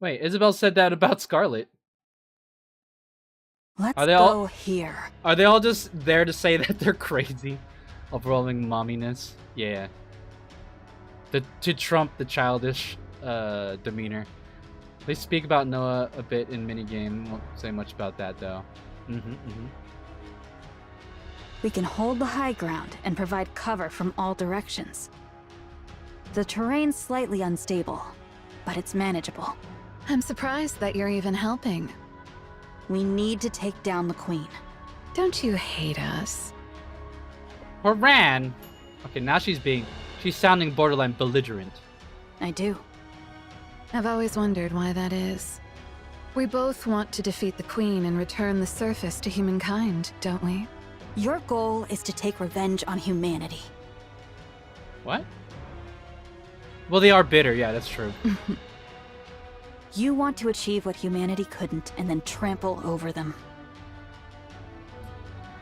Wait, Isabel said that about Scarlet. Let's Are they go all- here. Are they all just there to say that they're crazy? Overwhelming momminess? Yeah. To trump the childish demeanor. They speak about Noah a bit in minigame. Won't say much about that though. We can hold the high ground and provide cover from all directions. The terrain's slightly unstable, but it's manageable. I'm surprised that you're even helping. We need to take down the Queen. Don't you hate us? Haran! Okay, now she's sounding borderline belligerent. I do. I've always wondered why that is. We both want to defeat the Queen and return the surface to humankind, don't we? Your goal is to take revenge on humanity. What? Well, they are bitter. Yeah, that's true. You want to achieve what humanity couldn't and then trample over them.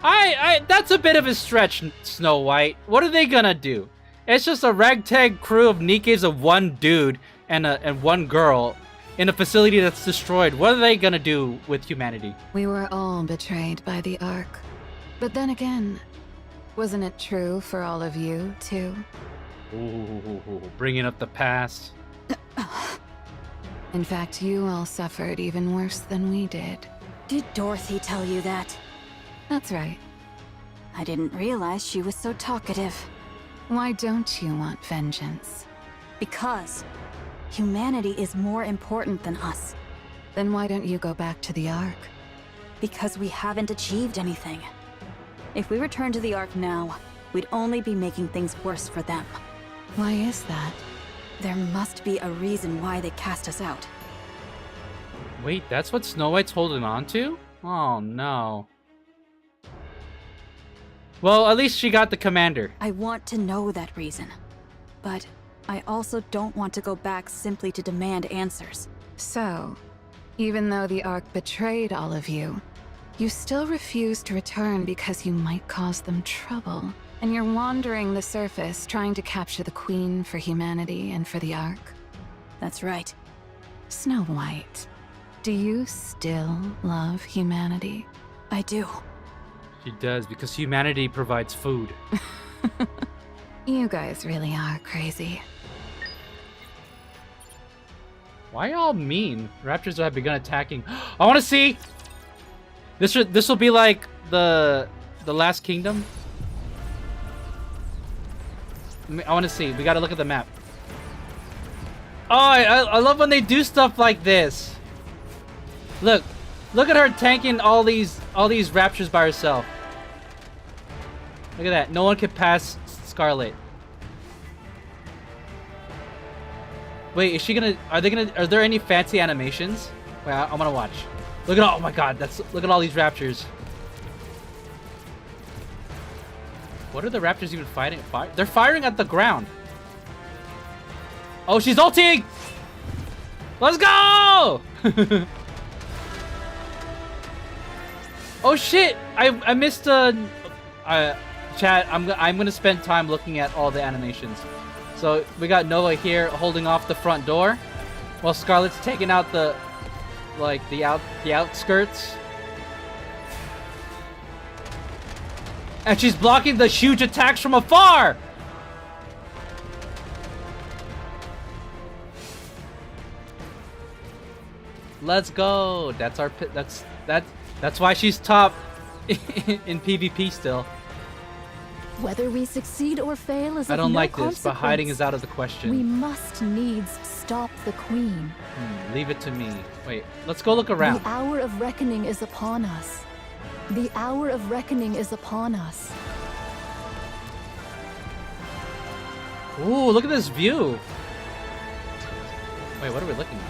That's a bit of a stretch, Snow White. What are they gonna do? It's just a ragtag crew of Nikkes of one dude and one girl in a facility that's destroyed. What are they gonna do with humanity? We were all betrayed by the Ark. But then again, wasn't it true for all of you, too? Ooh, bringing up the past. In fact, you all suffered even worse than we did. Did Dorothy tell you that? That's right. I didn't realize she was so talkative. Why don't you want vengeance? Because humanity is more important than us. Then why don't you go back to the Ark? Because we haven't achieved anything. If we return to the Ark now, we'd only be making things worse for them. Why is that? There must be a reason why they cast us out. Wait, that's what Snow White's holding on to? Oh no. Well, at least she got the commander. I want to know that reason. But I also don't want to go back simply to demand answers. So, even though the Ark betrayed all of you, you still refuse to return because you might cause them trouble. And you're wandering the surface trying to capture the Queen for humanity and for the Ark. That's right. Snow White, do you still love humanity? I do. She does, because humanity provides food. You guys really are crazy. Why y'all mean? Raptors have begun attacking. I want to see. This will be like the Last Kingdom. I want to see. We got to look at the map. Oh, I love when they do stuff like this. Look at her tanking all these raptors by herself. Look at that. No one can pass Scarlet. Wait, is she gonna? Are there any fancy animations? Wait, I want to watch. Look at all. Oh my God, look at all these raptors. What are the raptors even fighting? They're firing at the ground. Oh, she's ulting! Let's go! Oh shit! I missed chat. I'm gonna spend time looking at all the animations. So we got Noah here holding off the front door, while Scarlet's taking out the outskirts. And she's blocking the huge attacks from afar! Let's go! That's why she's top in PvP still. Whether we succeed or fail is I of don't no like this, but hiding consequence. is out of the question. We must needs stop the Queen. Leave it to me. Wait, let's go look around. The hour of reckoning is upon us. The hour of reckoning is upon us. Ooh, look at this view. Wait, what are we looking at?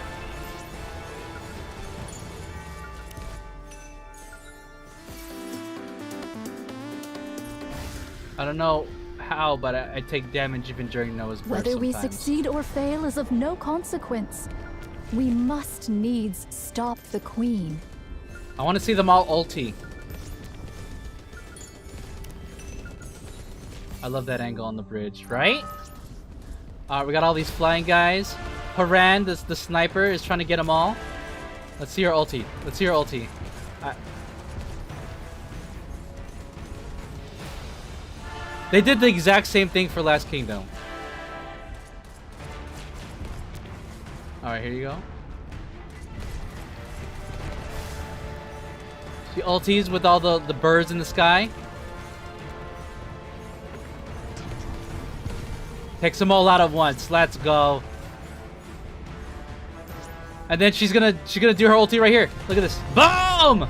I don't know how, but I take damage even during Noah's birth Whether we sometimes. succeed or fail is of no consequence. We must needs stop the Queen. I want to see them all ulti. I love that angle on the bridge, right? We got all these flying guys. Haran, the sniper, is trying to get them all. Let's see her ulti. Let's see her ulti. They did the exact same thing for Last Kingdom. Alright, here you go. She ulties with all the birds in the sky. Takes them all out at once. Let's go. And then she's gonna do her ulti right here. Look at this. Boom!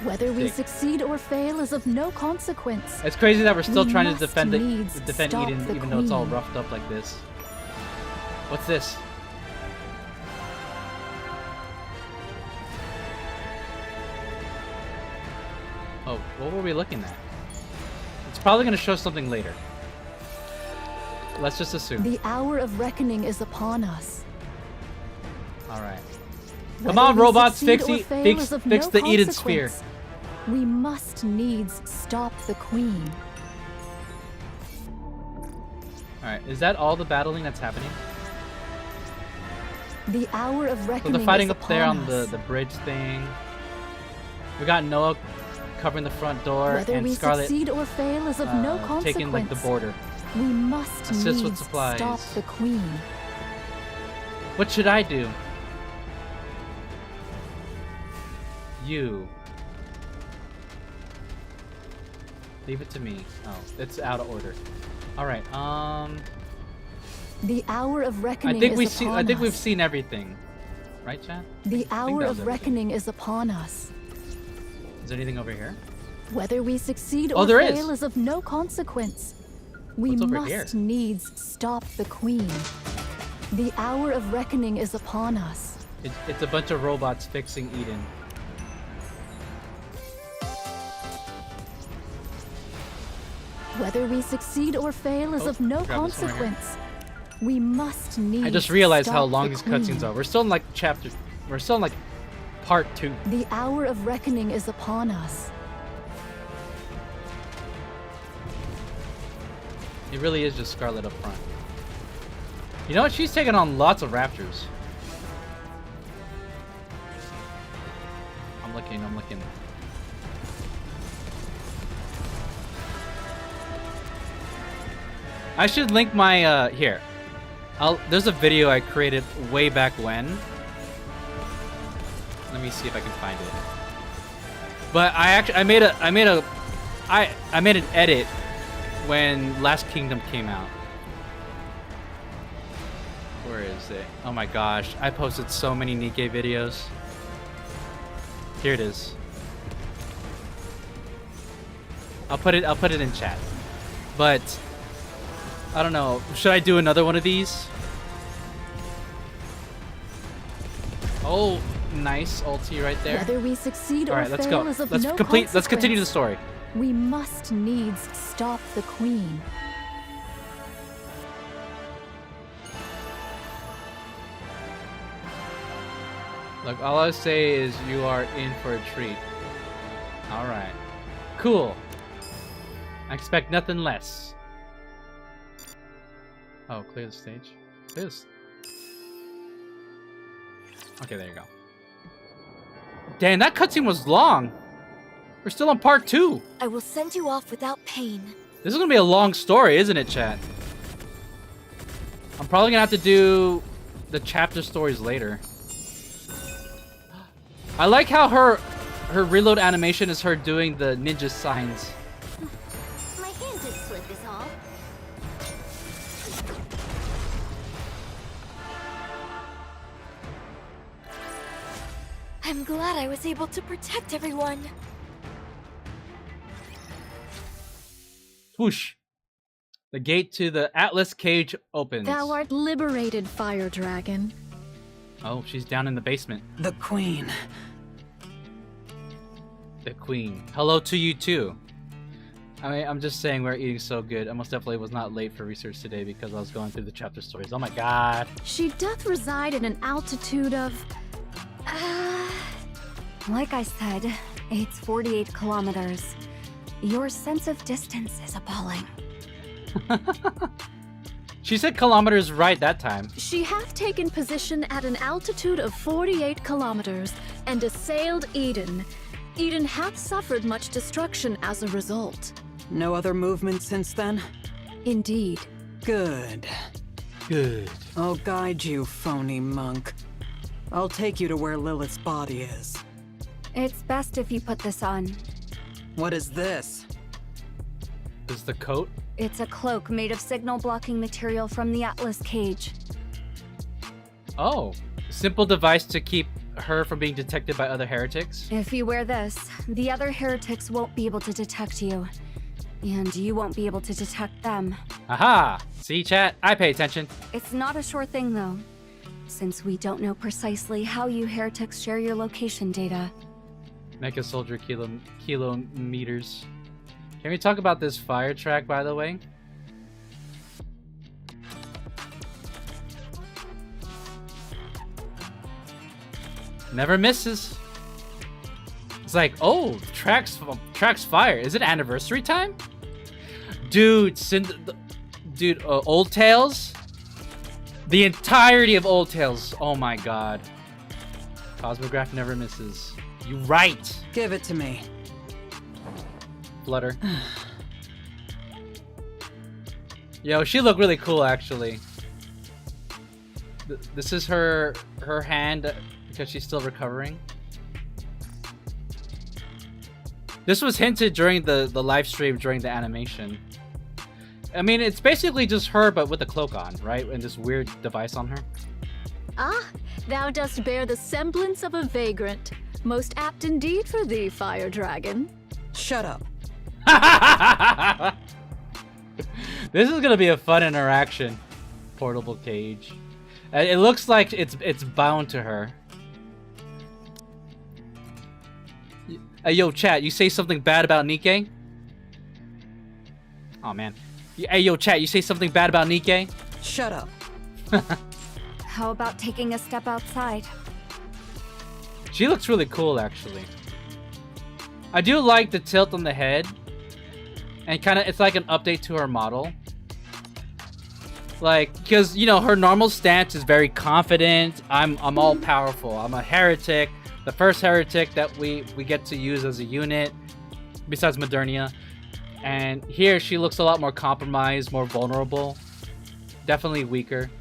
Whether we succeed or fail is of no consequence. It's crazy that we're still trying to defend needs Eden, even though it's all roughed up like this. What's this? Oh, what were we looking at? It's probably going to show something later. Let's just assume. The hour of reckoning is upon us. Alright. Come Whether on, we robots, succeed fix or fail is of no the Eden Sphere. consequence. We must needs stop the queen. Alright, is that all the battling that's happening? The hour of So reckoning they're fighting is up there on upon the us. bridge thing. We got Noah covering the front door, Whether and we Scarlet succeed or fail is of no consequence. taking like the border. We must Assist with needs supplies. stop the queen. What should I do? You. Leave it to me. Oh, it's out of order. All right. The hour of reckoning I think is upon I think we've us. seen everything, right, Chad? The that hour was of everything. reckoning is upon us. Is there anything over here? Whether we succeed Oh, or there fail is. is of no consequence. We What's over must here? needs stop the queen. The hour of reckoning is upon us. It's a bunch of robots fixing Eden. Whether we succeed or fail is Oh, of no grab this one right here. consequence. We must needs I just realized how stop long the these queen. cutscenes are. We're still in like we're still in like part 2. The hour of reckoning is upon us. It really is just Scarlet up front. You know what? She's taking on lots of raptors. I'm looking. I should link my here. There's a video I created way back when. Let me see if I can find it. But I made an edit when Last Kingdom came out. Where is it? Oh my gosh, I posted so many NIKKE videos. Here it is. I'll put it in chat. But I don't know. Should I do another one of these? Oh, nice ulti right there. Whether we succeed All or right, let's fail go. is of Let's no complete. Let's continue the consequence. story. We must needs stop the queen. Look, all I say is you are in for a treat. All right, cool. I expect nothing less. Oh, clear the stage. Clear this. Okay, there you go. Damn, that cutscene was long. We're still on part 2. I will send you off without pain. This is gonna be a long story, isn't it, chat? I'm probably gonna have to do the chapter stories later. I like how her reload animation is her doing the ninja signs. My hand did slip is all. I'm glad I was able to protect everyone. Whoosh. The gate to the Atlas cage opens. Thou art liberated, fire dragon. Oh, she's down in the basement. The queen. The queen. Hello to you too. I mean, I'm just saying we're eating so good. I most definitely was not late for research today because I was going through the chapter stories. Oh my god. She doth reside at an altitude of... Like I said, it's 48 kilometers. Your sense of distance is appalling. She said kilometers right that time. She hath taken position at an altitude of 48 kilometers and assailed Eden. Eden hath suffered much destruction as a result. No other movement since then? Indeed. Good. Good. I'll guide you, phony monk. I'll take you to where Lilith's body is. It's best if you put this on. What is this? Is the coat? It's a cloak made of signal-blocking material from the Atlas cage. Oh. Simple device to keep her from being detected by other heretics? If you wear this, the other heretics won't be able to detect you. And you won't be able to detect them. Aha! See, chat? I pay attention. It's not a sure thing, though, since we don't know precisely how you heretics share your location data. Mecha Soldier kilometers. Can we talk about this fire track, by the way? Never misses. It's like, oh, track's fire. Is it anniversary time? Dude, Old Tales? The entirety of Old Tales. Oh my god. Cosmograph never misses. You right. Give it to me. Flutter. Yo, she looked really cool, actually. This is her hand because she's still recovering. This was hinted during the live stream during the animation. I mean, it's basically just her, but with a cloak on, right? And this weird device on her. Ah, thou dost bear the semblance of a vagrant. Most apt indeed for thee, fire dragon. Shut up. This is gonna be a fun interaction. Portable cage. It looks like it's bound to her. Yo, chat, you say something bad about NIKKE? Oh man. Hey, yo, chat, you say something bad about NIKKE? Shut up. How about taking a step outside? She looks really cool, actually. I do like the tilt on the head. And it's like an update to her model. Like, because, you know, her normal stance is very confident. I'm all powerful. I'm a heretic. The first heretic that we get to use as a unit. Besides Modernia. And here she looks a lot more compromised, more vulnerable. Definitely weaker.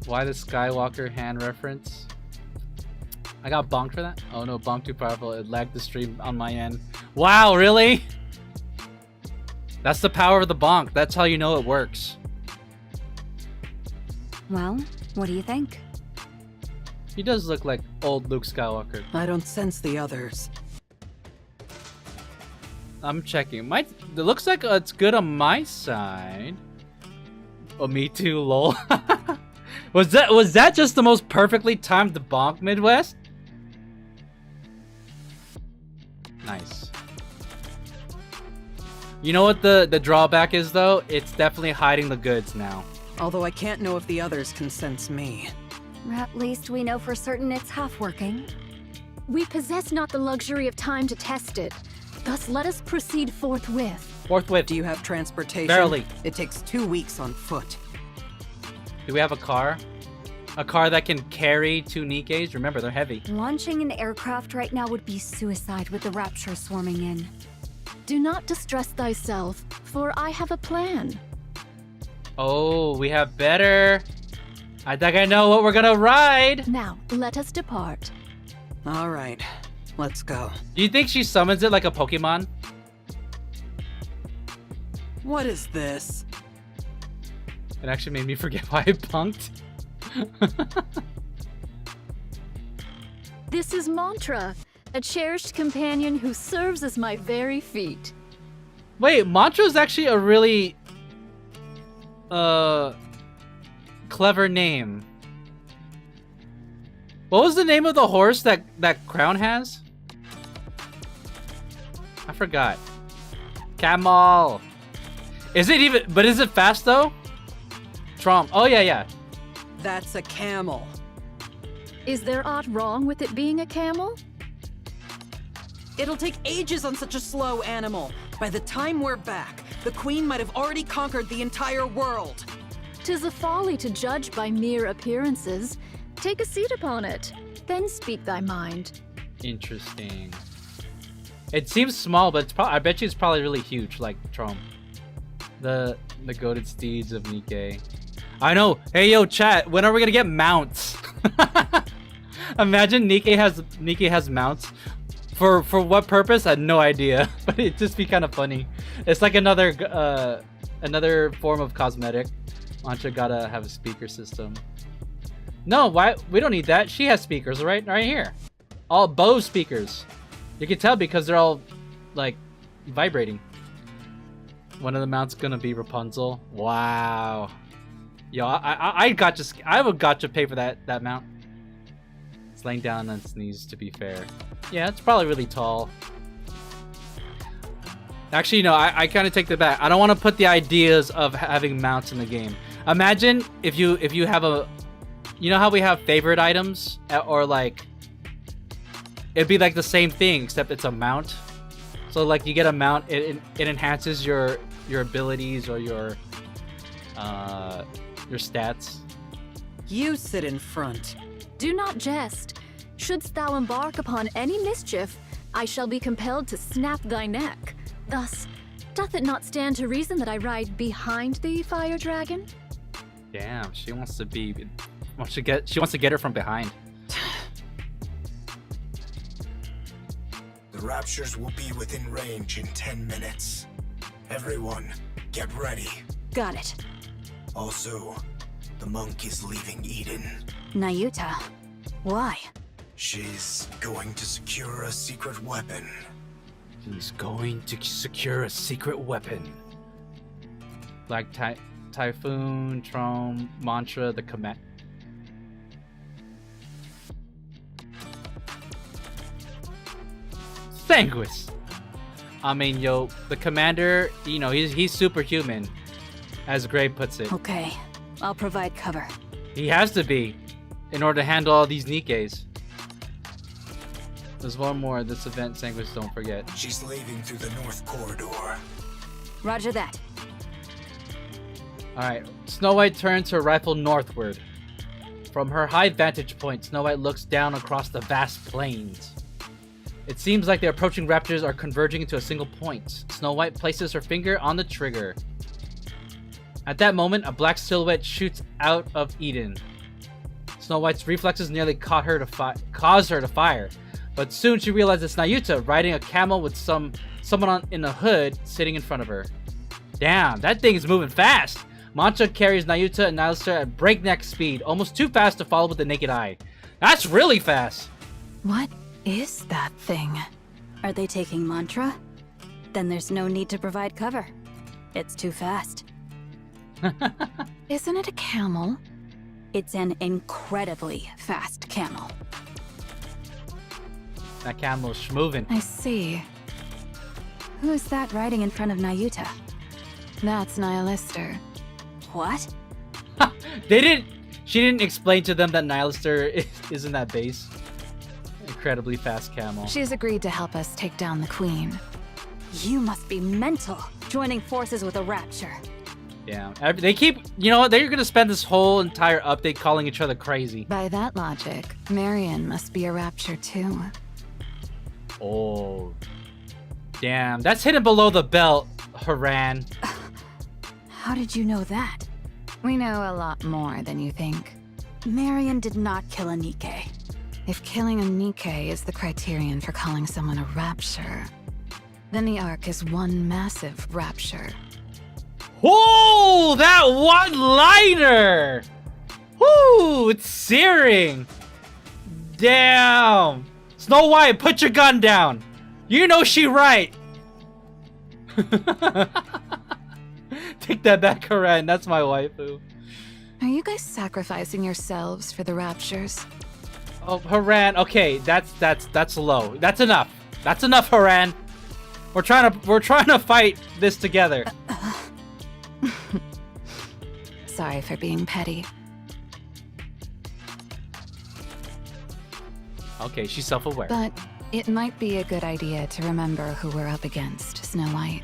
Why the Skywalker hand reference? I got bonked for that? Oh no, bonk too powerful. It lagged the stream on my end. Wow, really? That's the power of the bonk. That's how you know it works. Well, what do you think? He does look like old Luke Skywalker. I don't sense the others. I'm checking. It looks like it's good on my side. Oh, me too, lol. Was that just the most perfectly timed bonk, Midwest? Nice. You know what the drawback is, though? It's definitely hiding the goods now. Although I can't know if the others can sense me. At least we know for certain it's half working. We possess not the luxury of time to test it. Thus let us proceed forthwith. Forthwith. Do you have transportation? Barely. It takes 2 weeks on foot. Do we have a car? A car that can carry 2 NIKKEs? Remember, they're heavy. Launching an aircraft right now would be suicide with the Rapture swarming in. Do not distress thyself, for I have a plan. Oh, we have better. I think I know what we're gonna ride. Now, let us depart. All right, let's go. Do you think she summons it like a Pokemon? What is this? It actually made me forget why I punked. This is Mantra, a cherished companion who serves as my very feet. Wait, Mantra is actually a really clever name. What was the name of the horse that Crown has? I forgot. Camel. Is it fast though? Trump. Oh yeah. That's a camel. Is there aught wrong with it being a camel? It'll take ages on such a slow animal. By the time we're back, the Queen might have already conquered the entire world. 'Tis a folly to judge by mere appearances. Take a seat upon it, then speak thy mind. Interesting. It seems small, but it's I bet you it's probably really huge, like Trom. The goated steeds of NIKKE. I know. Hey yo, chat. When are we gonna get mounts? Imagine NIKKE has mounts. For what purpose? I had no idea. But it'd just be kind of funny. It's like another form of cosmetic. Mantra gotta have a speaker system. No, why? We don't need that. She has speakers right here. All Bose speakers. You can tell because they're all like vibrating. One of the mounts gonna be Rapunzel. Wow. Yo, I would gotcha pay for that mount. It's laying down on its knees, to be fair. Yeah, it's probably really tall. Actually, no, I kind of take that back. I don't want to put the ideas of having mounts in the game. Imagine if you have a, you know how we have favorite items, or like it'd be like the same thing except it's a mount. So like you get a mount, it enhances your abilities or your stats. You sit in front. Do not jest. Shouldst thou embark upon any mischief, I shall be compelled to snap thy neck. Thus, doth it not stand to reason that I ride behind thee, fire dragon? Damn, she wants to get her from behind. The Raptures will be within range in 10 minutes. Everyone, get ready. Got it. Also, the monk is leaving Eden. Nayuta. Why? She's going to secure a secret weapon. He's going to secure a secret weapon. Like Typhoon, Trom, Mantra, the command. Sanguis! I mean, yo, the commander, you know, he's superhuman, as Gray puts it. Okay, I'll provide cover. He has to be, in order to handle all these NIKKEs. There's one more. This event, Sanguis, don't forget. She's leaving through the north corridor. Roger that. Alright, Snow White turns her rifle northward. From her high vantage point, Snow White looks down across the vast plains. It seems like the approaching raptors are converging into a single point. Snow White places her finger on the trigger. At that moment, a black silhouette shoots out of Eden. Snow White's reflexes nearly caused her to fire. But soon she realizes it's Nayuta riding a camel with someone in a hood sitting in front of her. Damn, that thing is moving fast! Mantra carries Nayuta and Nihilister at breakneck speed, almost too fast to follow with the naked eye. That's really fast! What is that thing? Are they taking Mantra? Then there's no need to provide cover. It's too fast. Isn't it a camel? It's an incredibly fast camel. That camel's schmovin'. I see. Who is that riding in front of Nayuta? That's Nihilister. What? She didn't explain to them that Nihilister is in that base. Incredibly fast camel. She's agreed to help us take down the Queen. You must be mental, joining forces with a Rapture. Yeah, they keep, you know what, they're gonna spend this whole entire update calling each other crazy. By that logic, Marion must be a Rapture too. Oh. Damn, that's hidden below the belt, Haran. How did you know that? We know a lot more than you think. Marion did not kill a NIKKE. If killing a NIKKE is the criterion for calling someone a Rapture, then the Ark is one massive Rapture. Oh, that one-liner! Woo, it's searing! Damn! Snow White, put your gun down! You know she right! Take that back, Haran. That's my waifu. Are you guys sacrificing yourselves for the Raptures? Oh, Haran. Okay, that's low. That's enough. That's enough, Haran. We're trying to fight this together. Sorry for being petty. Okay, she's self-aware. But it might be a good idea to remember who we're up against, Snow White.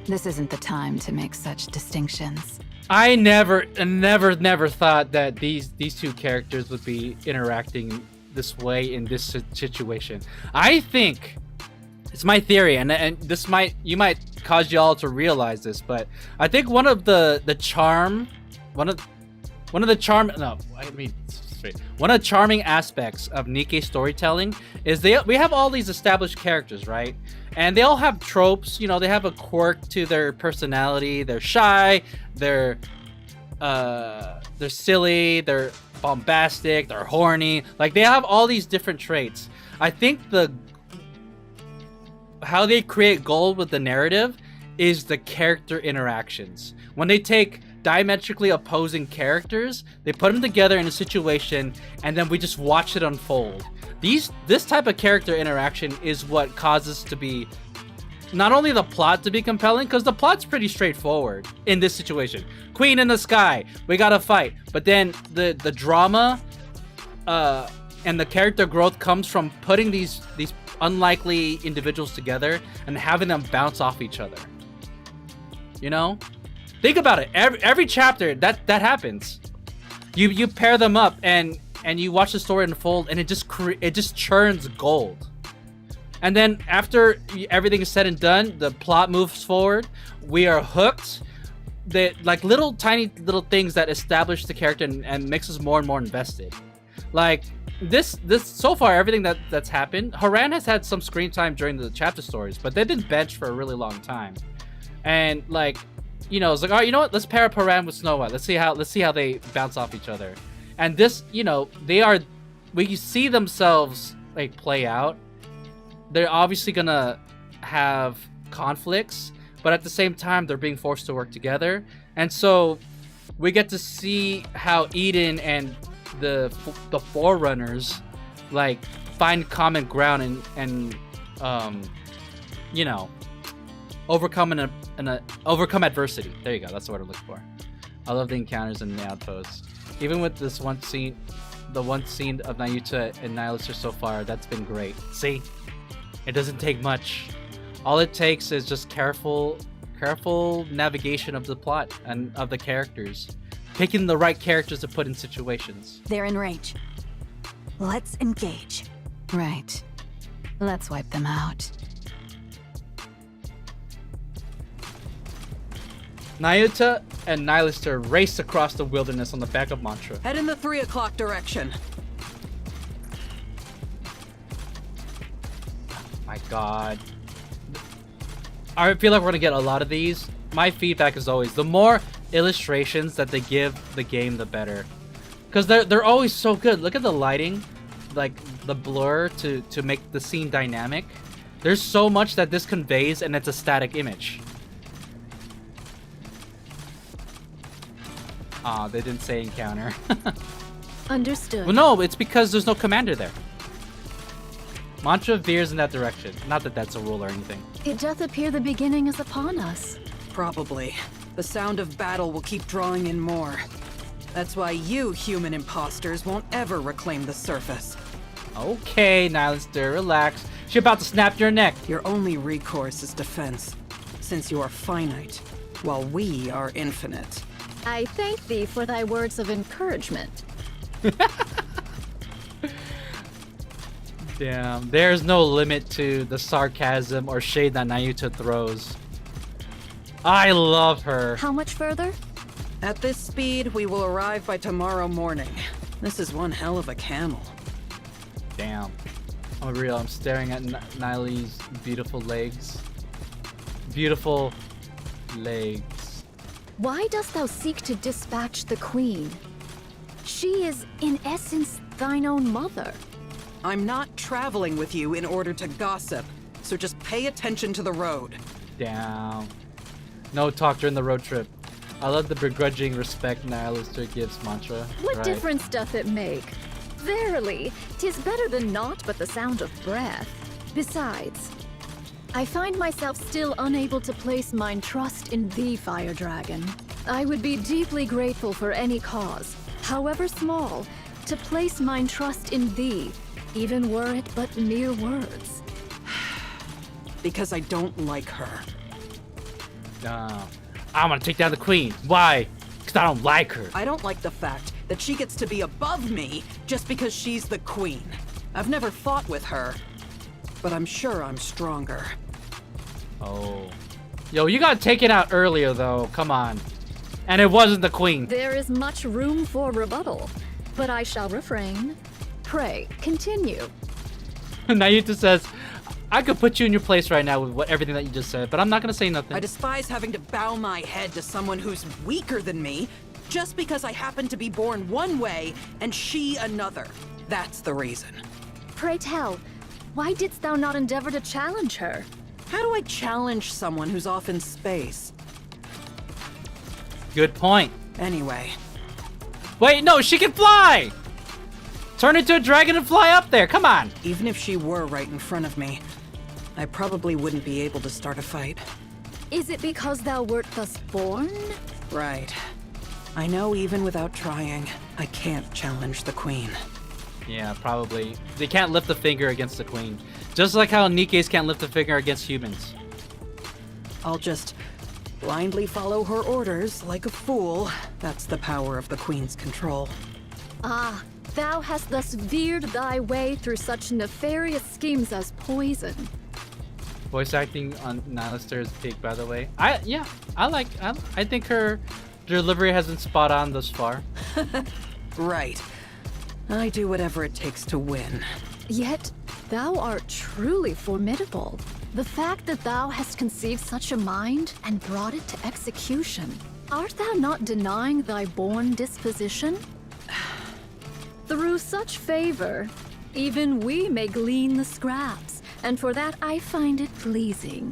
This isn't the time to make such distinctions. I never thought that these two characters would be interacting this way in this situation. I think it's my theory, and this you might cause y'all to realize this, but I think one of the charming aspects of Nikke storytelling is we have all these established characters, right? And they all have tropes, you know, they have a quirk to their personality. They're shy, they're silly, they're bombastic, they're horny. Like, they have all these different traits. I think how they create gold with the narrative is the character interactions. When they take diametrically opposing characters, they put them together in a situation, and then we just watch it unfold. This type of character interaction is what causes to be not only the plot to be compelling, because the plot's pretty straightforward in this situation. Queen in the sky, we gotta fight. But then the drama and the character growth comes from putting these unlikely individuals together and having them bounce off each other. You know? Think about it. Every chapter that happens. You pair them up and you watch the story unfold, and it just churns gold. And then after everything is said and done, the plot moves forward. We are hooked. Like tiny little things that establish the character and makes us more and more invested. Like this so far, everything that's happened. Haran has had some screen time during the chapter stories, but they've been benched for a really long time. And like, you know, it's like, all right, you know what? Let's pair up Haran with Snow White. Let's see how they bounce off each other. And this, you know, we see themselves like play out. They're obviously gonna have conflicts, but at the same time, they're being forced to work together. And so we get to see how Eden and the Forerunners like find common ground and you know, overcome adversity. There you go. That's the word I'm looking for. I love the encounters and the outposts. Even with this one scene, the one scene of Nayuta and Nihilister so far, that's been great. See, it doesn't take much. All it takes is just careful navigation of the plot and of the characters, picking the right characters to put in situations. They're in range. Let's engage. Right. Let's wipe them out. Nayuta and Nihilister race across the wilderness on the back of Mantra. Head in the 3 o'clock direction. My god. I feel like we're gonna get a lot of these. My feedback is always, the more illustrations that they give the game, the better. Because they're always so good. Look at the lighting, like the blur to make the scene dynamic. There's so much that this conveys, and it's a static image. Aw, they didn't say encounter. Understood. Well, no, it's because there's no commander there. Mantra veers in that direction. Not that that's a rule or anything. It doth appear the beginning is upon us. Probably. The sound of battle will keep drawing in more. That's why you human imposters won't ever reclaim the surface. Okay, Nihilister, relax. She's about to snap your neck. Your only recourse is defense, since you are finite, while we are infinite. I thank thee for thy words of encouragement. Damn, there's no limit to the sarcasm or shade that Nayuta throws. I love her. How much further? At this speed, we will arrive by tomorrow morning. This is one hell of a camel. Damn. I'm real. I'm staring at Niley's beautiful legs. Beautiful legs. Why dost thou seek to dispatch the queen? She is, in essence, thine own mother. I'm not traveling with you in order to gossip, so just pay attention to the road. Damn. No talk during the road trip. I love the begrudging respect Nihilister gives Mantra. What difference doth it make? Verily, 'tis better than naught but the sound of breath. Besides, I find myself still unable to place mine trust in thee, Fire Dragon. I would be deeply grateful for any cause, however small, to place mine trust in thee, even were it but mere words. Because I don't like her. I'm gonna take down the queen. Why? Because I don't like her. I don't like the fact that she gets to be above me just because she's the queen. I've never fought with her. but I'm sure I'm stronger. Oh. Yo, you got taken out earlier, though. Come on. And it wasn't the queen. There is much room for rebuttal, but I shall refrain. Pray, continue. Naruto says, I could put you in your place right now with everything that you just said, but I'm not gonna say nothing. I despise having to bow my head to someone who's weaker than me, just because I happen to be born one way and she another. That's the reason. Pray tell, why didst thou not endeavor to challenge her? How do I challenge someone who's off in space? Good point. Anyway. Wait, no, she can fly! Turn into a dragon and fly up there, come on! Even if she were right in front of me, I probably wouldn't be able to start a fight. Is it because thou wert thus born? Right. I know even without trying, I can't challenge the queen. Yeah, probably. They can't lift a finger against the queen. Just like how Nikke's can't lift a finger against humans. I'll just blindly follow her orders like a fool. That's the power of the queen's control. Ah, thou hast thus veered thy way through such nefarious schemes as poison. Voice acting on Nalaster is big, by the way. I think her delivery has been spot on thus far. Right. I do whatever it takes to win. Yet, thou art truly formidable. The fact that thou hast conceived such a mind and brought it to execution. Art thou not denying thy born disposition? Through such favor, even we may glean the scraps, and for that I find it pleasing.